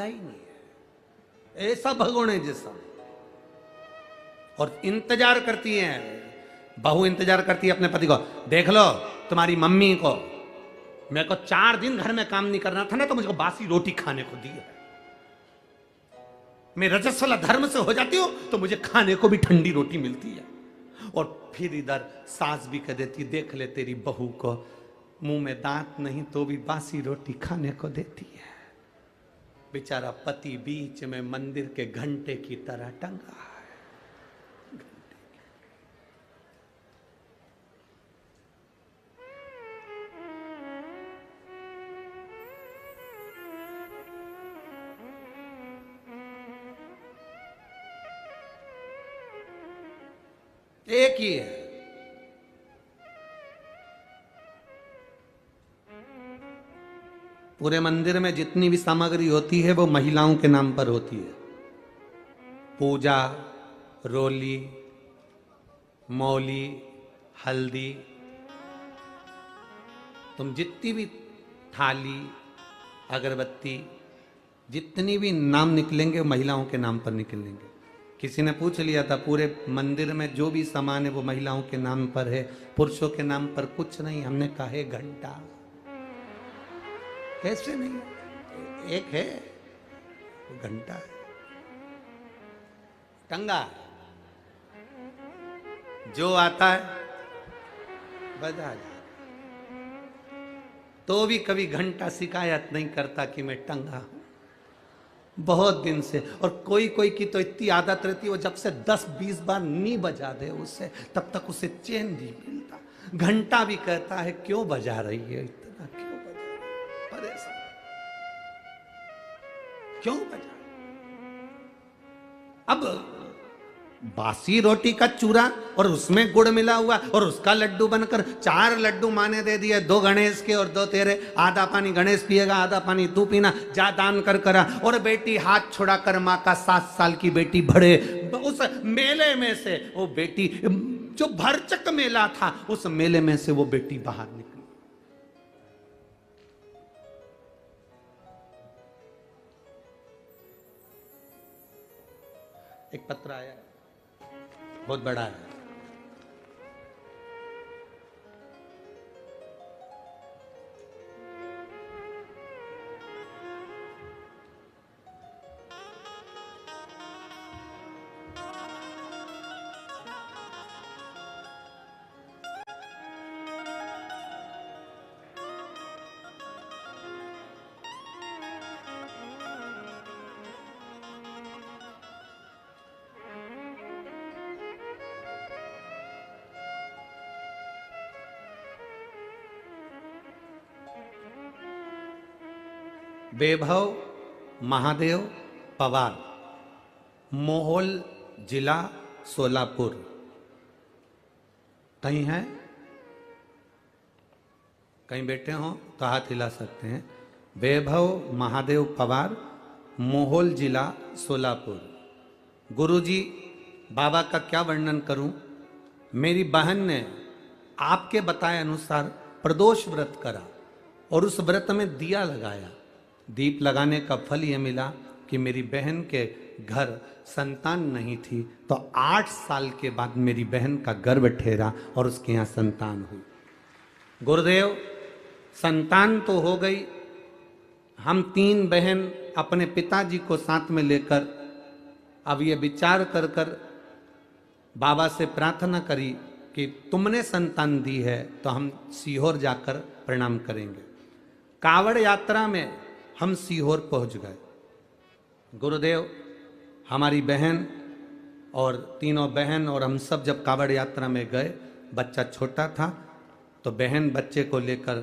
ही नहीं है, ऐसा भगोने जैसा। और इंतजार करती है बहू, इंतजार करती है अपने पति को, देख लो तुम्हारी मम्मी को, मेरे को 4 दिन घर में काम नहीं करना था ना, तो मुझको बासी रोटी खाने को दी है। मैं रजस्वला धर्म से हो जाती हूं तो मुझे खाने को भी ठंडी रोटी मिलती है। और फिर इधर सास भी कह देती, देख ले तेरी बहू को, मुंह में दांत नहीं तो भी बासी रोटी खाने को देती है। बेचारा पति बीच में मंदिर के घंटे की तरह टंगा है। एक ही है। पूरे मंदिर में जितनी भी सामग्री होती है वो महिलाओं के नाम पर होती है। पूजा, रोली, मौली, हल्दी, तुम जितनी भी थाली, अगरबत्ती, जितनी भी नाम निकलेंगे महिलाओं के नाम पर निकलेंगे। किसी ने पूछ लिया था, पूरे मंदिर में जो भी सामान है वो महिलाओं के नाम पर है, पुरुषों के नाम पर कुछ नहीं। हमने कहा है घंटा, कैसे नहीं? एक है, वो घंटा है, टंगा, जो आता है बजा जाता। तो भी कभी घंटा शिकायत नहीं करता कि मैं टंगा हूं, बहुत दिन से। और कोई कोई की तो इतनी आदत रहती है, वो जब से 10-20 बार नहीं बजा दे उससे, तब तक उसे चैन नहीं मिलता। घंटा भी कहता है क्यों बजा रही है, इतना क्यों बजा रही है? परेशान क्यों बजा? अब बासी रोटी का चूरा और उसमें गुड़ मिला हुआ और उसका लड्डू बनकर 4 लड्डू माँ ने दे दिए, 2 गणेश के और 2 तेरे। आधा पानी गणेश पिएगा, आधा पानी तू पीना, जा दान कर करा। और बेटी हाथ छुड़ाकर माँ का 7 साल की बेटी भरे उस मेले में से वो बेटी, जो भरचक मेला था, उस मेले में से वो बेटी बाहर निकली। एक पत्र आया, बहुत बड़ा है। वैभव महादेव पवार, मोहोल जिला सोलापुर। कहीं है, कहीं बैठे हो तो हाथ हिला सकते हैं। वैभव महादेव पवार, मोहोल जिला सोलापुर। गुरुजी, बाबा का क्या वर्णन करूं। मेरी बहन ने आपके बताए अनुसार प्रदोष व्रत करा और उस व्रत में दिया लगाया। दीप लगाने का फल यह मिला कि मेरी बहन के घर संतान नहीं थी, तो 8 साल के बाद मेरी बहन का गर्भ ठहरा और उसके यहाँ संतान हुई। गुरुदेव, संतान तो हो गई। हम 3 बहन अपने पिताजी को साथ में लेकर अब ये विचार कर कर बाबा से प्रार्थना करी कि तुमने संतान दी है तो हम सीहोर जाकर प्रणाम करेंगे। कावड़ यात्रा में हम सीहोर पहुंच गए। गुरुदेव, हमारी बहन और तीनों बहन और हम सब जब कावड़ यात्रा में गए, बच्चा छोटा था, तो बहन बच्चे को लेकर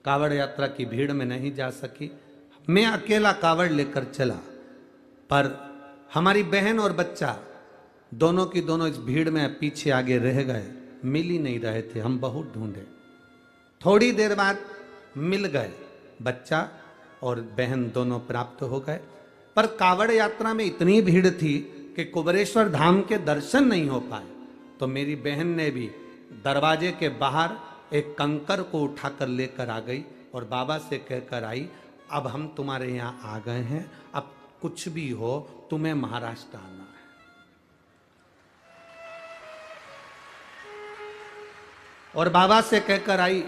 कावड़ यात्रा की भीड़ में नहीं जा सकी। मैं अकेला कावड़ लेकर चला, पर हमारी बहन और बच्चा दोनों की दोनों इस भीड़ में पीछे आगे रह गए, मिल ही नहीं रहे थे। हम बहुत ढूंढे, थोड़ी देर बाद मिल गए। बच्चा और बहन दोनों प्राप्त हो गए, पर कावड़ यात्रा में इतनी भीड़ थी कि कुबेरेश्वर धाम के दर्शन नहीं हो पाए। तो मेरी बहन ने भी दरवाजे के बाहर एक कंकर को उठाकर लेकर आ गई और बाबा से कहकर आई, अब हम तुम्हारे यहाँ आ गए हैं, अब कुछ भी हो तुम्हें महाराष्ट्र आना है। और बाबा से कहकर आई,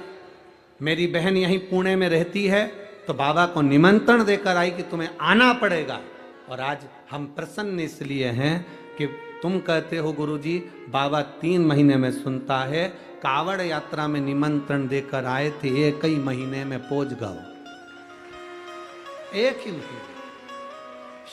मेरी बहन यहीं पुणे में रहती है, तो बाबा को निमंत्रण देकर आई कि तुम्हें आना पड़ेगा। और आज हम प्रसन्न इसलिए हैं कि तुम कहते हो गुरुजी, बाबा 3 महीने में सुनता है। कावड़ यात्रा में निमंत्रण देकर आए थे, 1 ही महीने में पहुंच गए। 1 ही महीने।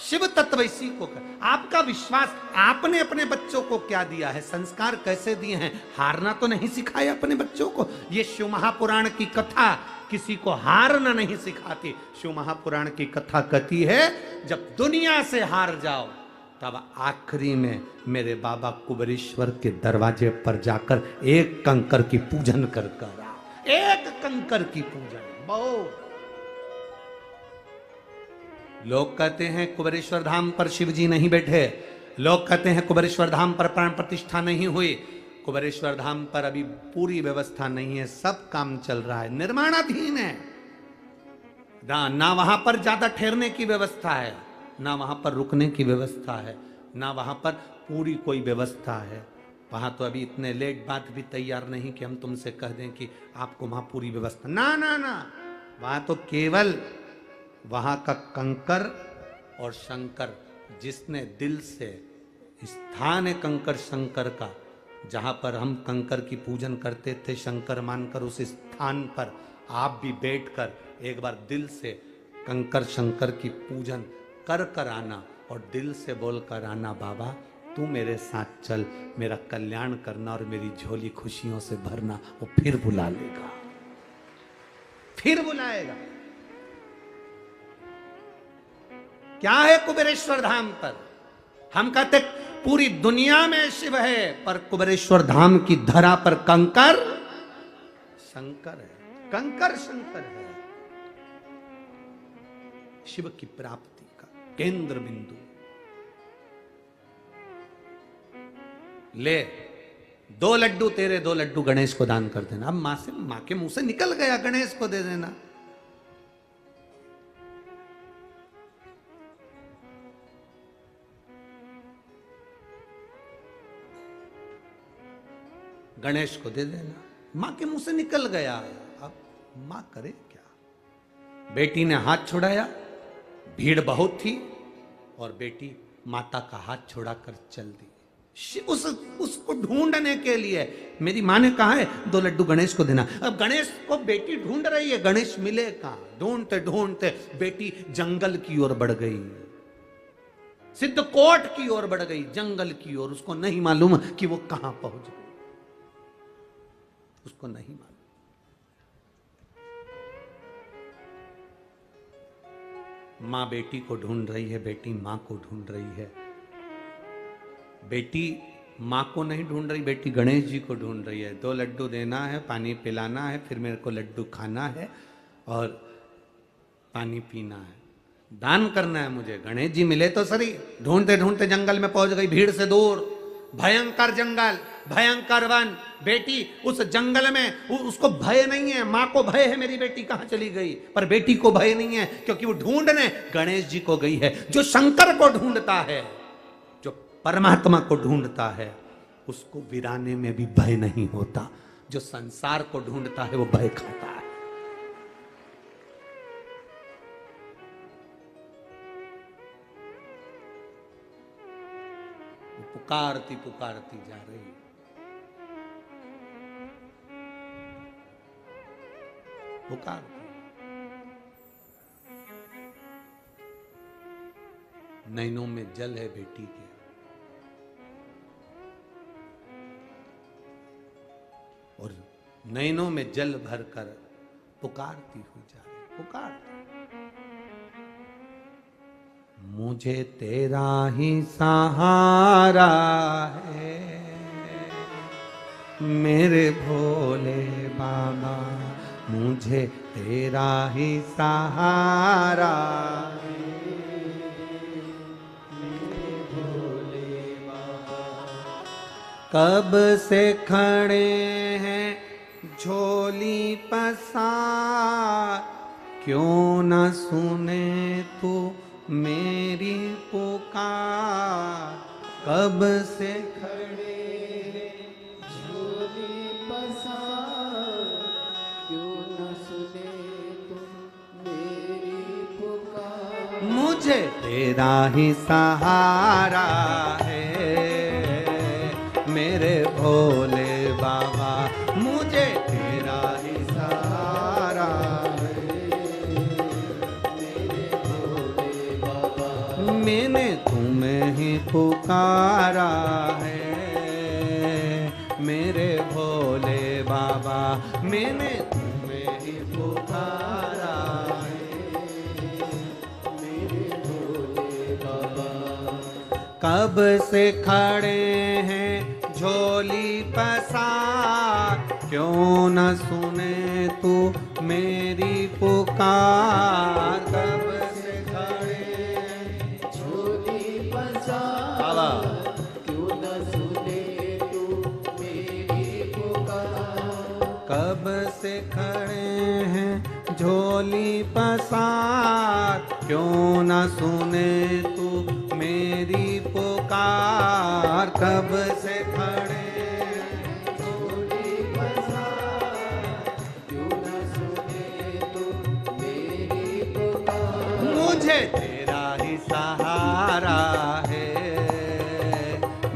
शिव तत्व इसी को कर। आपका विश्वास, आपने अपने बच्चों को क्या दिया है, संस्कार कैसे दिए हैं। हारना तो नहीं सिखाया अपने बच्चों को। ये शिव महापुराण की कथा किसी को हारना नहीं सिखाती। शिव महापुराण की कथा कहती है, जब दुनिया से हार जाओ तब आखिरी में मेरे बाबा कुबेरेश्वर के दरवाजे पर जाकर 1 कंकर की पूजन कर कर आओ। 1 कंकर की पूजन। बहुत लोग कहते हैं कुबेरेश्वर धाम पर शिव जी नहीं बैठे। लोग कहते हैं कुबेरेश्वर धाम पर प्राण प्रतिष्ठा नहीं हुई। कुबेरेश्वर धाम पर अभी पूरी व्यवस्था नहीं है, सब काम चल रहा है, निर्माणाधीन है। ना वहां पर ज्यादा ठहरने की व्यवस्था है, ना वहां पर रुकने की व्यवस्था है, ना वहां पर पूरी कोई व्यवस्था है। वहां तो अभी इतने लेट बात भी तैयार नहीं कि हम तुमसे कह दें कि आपको वहां पूरी व्यवस्था। ना ना ना, वहां तो केवल वहां का कंकर और शंकर, जिसने दिल से, स्थान है कंकर शंकर का, जहां पर हम कंकर की पूजन करते थे शंकर मानकर, उस स्थान पर आप भी बैठकर एक बार दिल से कंकर शंकर की पूजन कर कर आना और दिल से बोल कर आना, बाबा तू मेरे साथ चल, मेरा कल्याण करना और मेरी झोली खुशियों से भरना। वो फिर बुला लेगा, फिर बुलाएगा। क्या है कुबेरेश्वर धाम पर? हम कहते पूरी दुनिया में शिव है, पर कुबेरेश्वर धाम की धरा पर कंकर शंकर है, कंकर शंकर है। शिव की प्राप्ति का केंद्र बिंदु। ले 2 लड्डू तेरे, 2 लड्डू गणेश को दान कर देना। अब मां के मुंह से निकल गया, गणेश को दे देना। गणेश को दे देना, मां के मुंह से निकल गया। अब मां करे क्या? बेटी ने हाथ छुड़ाया, भीड़ बहुत थी और बेटी माता का हाथ छुड़ाकर चल दी। उसको ढूंढने के लिए मेरी मां ने कहा है 2 लड्डू गणेश को देना। अब गणेश को बेटी ढूंढ रही है, गणेश मिले कहां? ढूंढते ढूंढते बेटी जंगल की ओर बढ़ गई, सिद्धकोट की ओर बढ़ गई, जंगल की ओर। उसको नहीं मालूम कि वो कहां पहुंच गई, उसको नहीं मालूम। मां बेटी को ढूंढ रही है, बेटी मां को ढूंढ रही है। बेटी मां को नहीं ढूंढ रही, बेटी गणेश जी को ढूंढ रही है। 2 लड्डू देना है, पानी पिलाना है, फिर मेरे को लड्डू खाना है और पानी पीना है, दान करना है मुझे। गणेश जी मिले तो सही। ढूंढते ढूंढते जंगल में पहुंच गई, भीड़ से दूर। भयंकर जंगल, भयंकर वन। बेटी उस जंगल में, उसको भय नहीं है। मां को भय है मेरी बेटी कहां चली गई, पर बेटी को भय नहीं है, क्योंकि वो ढूंढने गणेश जी को गई है। जो शंकर को ढूंढता है, जो परमात्मा को ढूंढता है, उसको वीराने में भी भय नहीं होता। जो संसार को ढूंढता है वो भय खाता है। पुकारती पुकारती जा रही, पुकारती। नैनों में जल है बेटी के, और नैनों में जल भरकर पुकारती हुई जा रही, पुकारती। मुझे तेरा ही सहारा है मेरे भोले बाबा, मुझे तेरा ही सहारा है मेरे भोले बाबा। कब से खड़े हैं झोली पसार, क्यों न सुने तू मेरी पुकार। कब से खड़े झोली पसार, क्यों न सुने तुम मेरी पुकार। मुझे तेरा ही सहारा है मेरे भोले बाबा, मुझे तेरा ही सहारा है मेरे भोले बाबा। मैंने तुम्हें ही पुकारा है मेरे भोले बाबा, मैंने तुम्हें ही पुकारा है मेरे भोले बाबा। कब से खड़े हैं झोली पसार, क्यों न सुने तू मेरी पुकार। कब से खड़े झोली पसार, क्यों न सुने तू मेरी पुकार। कब से खड़े हैं झोली पसार, क्यों न सुने तू मेरी पुकार। कब से खड़े झोली पसार, क्यों न सुने तू मेरी पुकार। मुझे तेरा ही सहारा है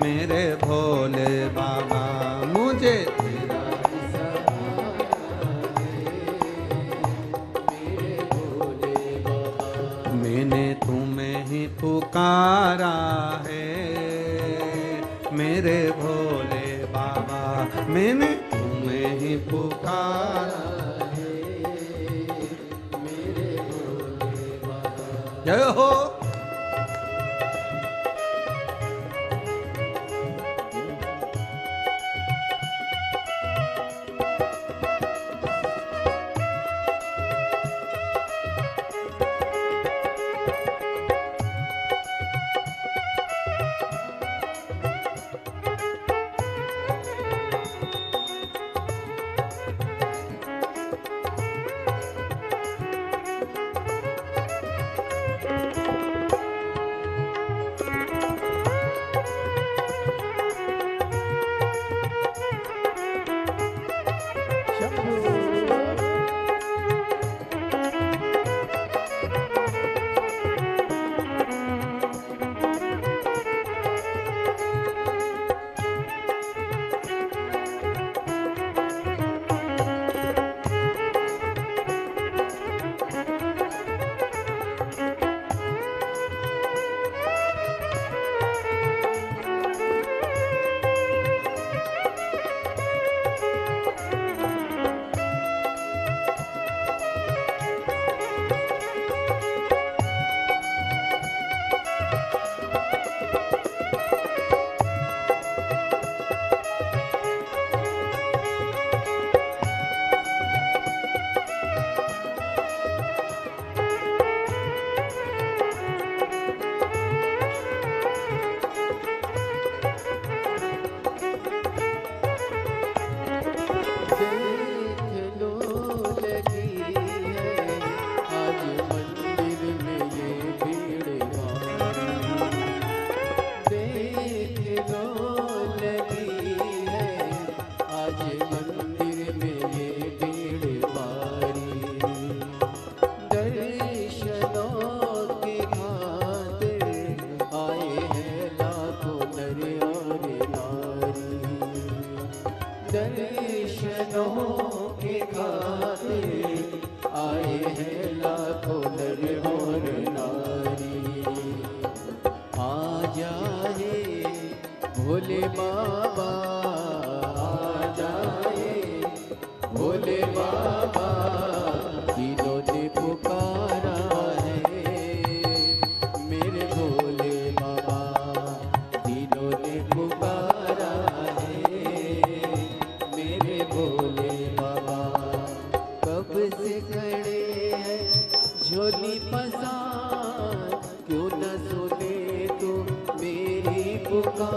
मेरे भोले बाबा, मुझे तेरा ही सहारा है मेरे भोले बाबा। मैंने तुम्हें ही पुकारा है मैंने तुम्हें ही पुकारा है मेरे भोले बाबा। जय हो। भोले बाबा आ जाए, भोले बाबा तीनों ने पुकारा है, मेरे भोले बाबा तीनों ने पुकारा है, मेरे भोले बाबा। कब से खड़े हैं झोली पसार, क्यों न सुने तो मेरी पुकार।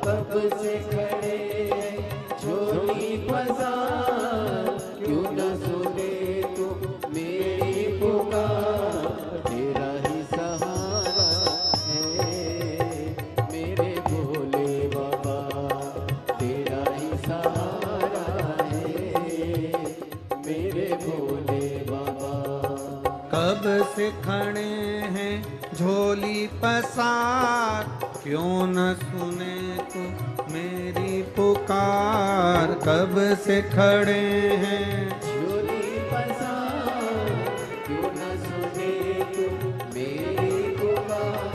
कब से खड़े हैं झोली पसार, क्यों न सुने तो मेरी पुकार। तेरा ही सहारा है मेरे भोले बाबा, तेरा ही सहारा है मेरे भोले बाबा। कब से खड़े हैं झोली पसार, क्यों न सुने तो मेरी पुकार। कब से खड़े हैं झोली पसार, क्यों न सुने तो मेरी पुकार।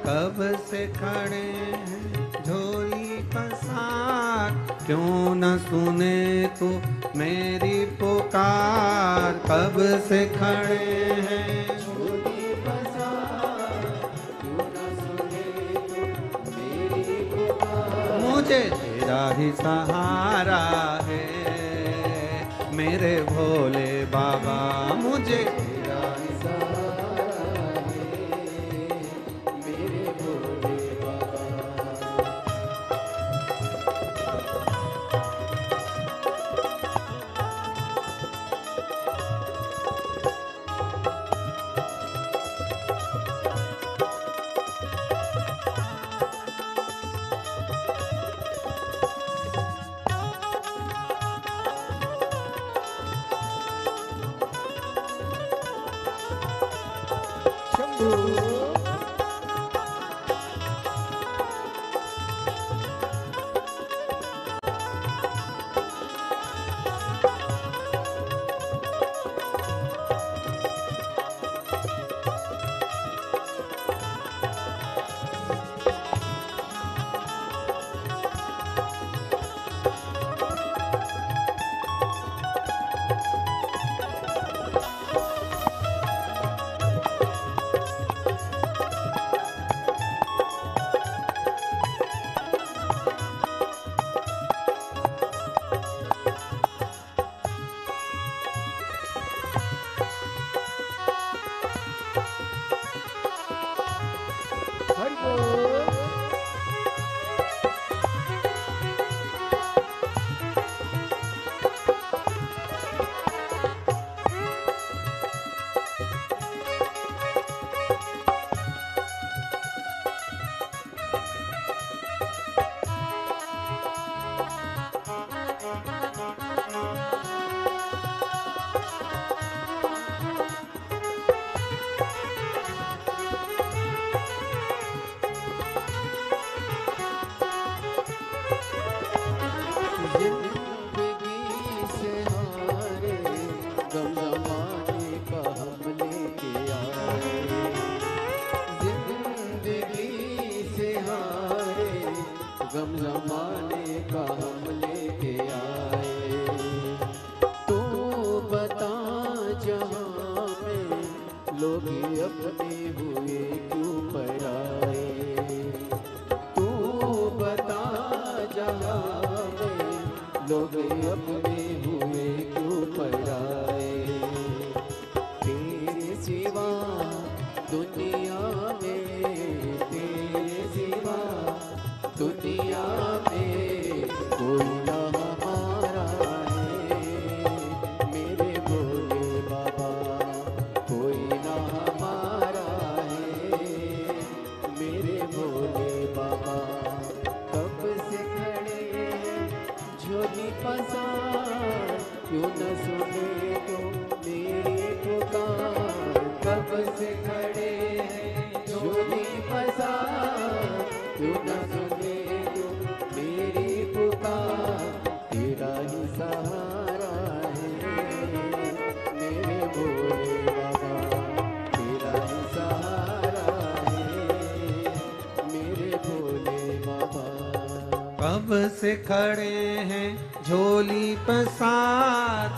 कब से खड़े हैं झोली पसार, क्यों न सुने तो मेरी पुकार। कब से खड़े हैं झोली पसार, क्यों न सुने तो मेरी पुकार। मुझे तेरा ही सहारा है मेरे भोले बाबा, मुझे तेरा ही सहारा है मेरे भोले बाबा। लोग अपने हुए क्यों पराए। तेरे सिवा दुनिया में, तेरे सिवा दुनिया में कोई ना हमारा है। मेरे भोले बाबा कोई ना हमारा है। मेरे भोले बाबा कब से खड़े हैं झोली पसार, क्यों न सुने तो मेरी पुकार। कब से खड़े हैं झोली पसार, क्यों न सुने तो मेरी पुकार। तेरा ही सहारा है मेरे भोले बाबा, तेरा ही सहारा है मेरे भोले बाबा। कब से खड़े हैं झोली पसार,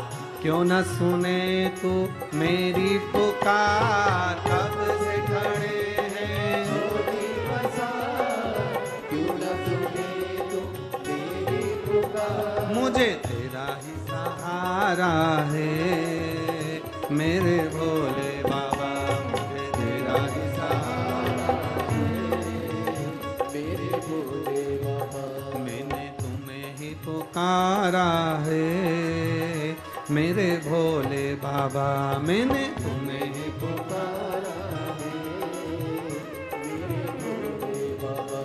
क्यों न सुने तू मेरी पुकार। कब से खड़े हैं झोली पसार, क्यों न सुने तो मेरी पुकार। मुझे तेरा ही सहारा है मेरे भोले बाबा, मुझे तेरा ही सहारा मेरे भोले बाबा। मैंने तुम्हें ही पुकारा है मेरे भोले बाबा, मैंने तुम्हें ही पुकारा है मेरे भोले बाबा।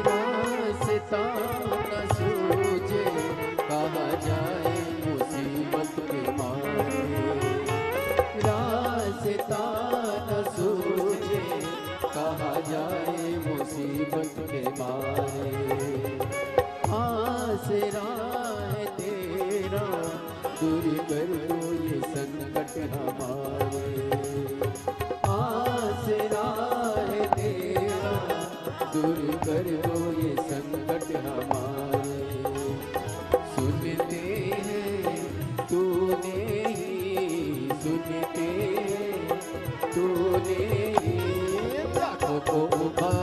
रास्ता न सूझे कहाँ जाए मुसीबत के मारे। रास्ता न सूझे कहाँ जाए मुसीबत के मारे। आसरा है तेरा दूर कर दो ये संकट हमारे। आसरा है तेरा दूर कर दो ये संकट हमारे। सुनते हैं तूने ही, सुनते हैं तूने ही, लाखों को उभार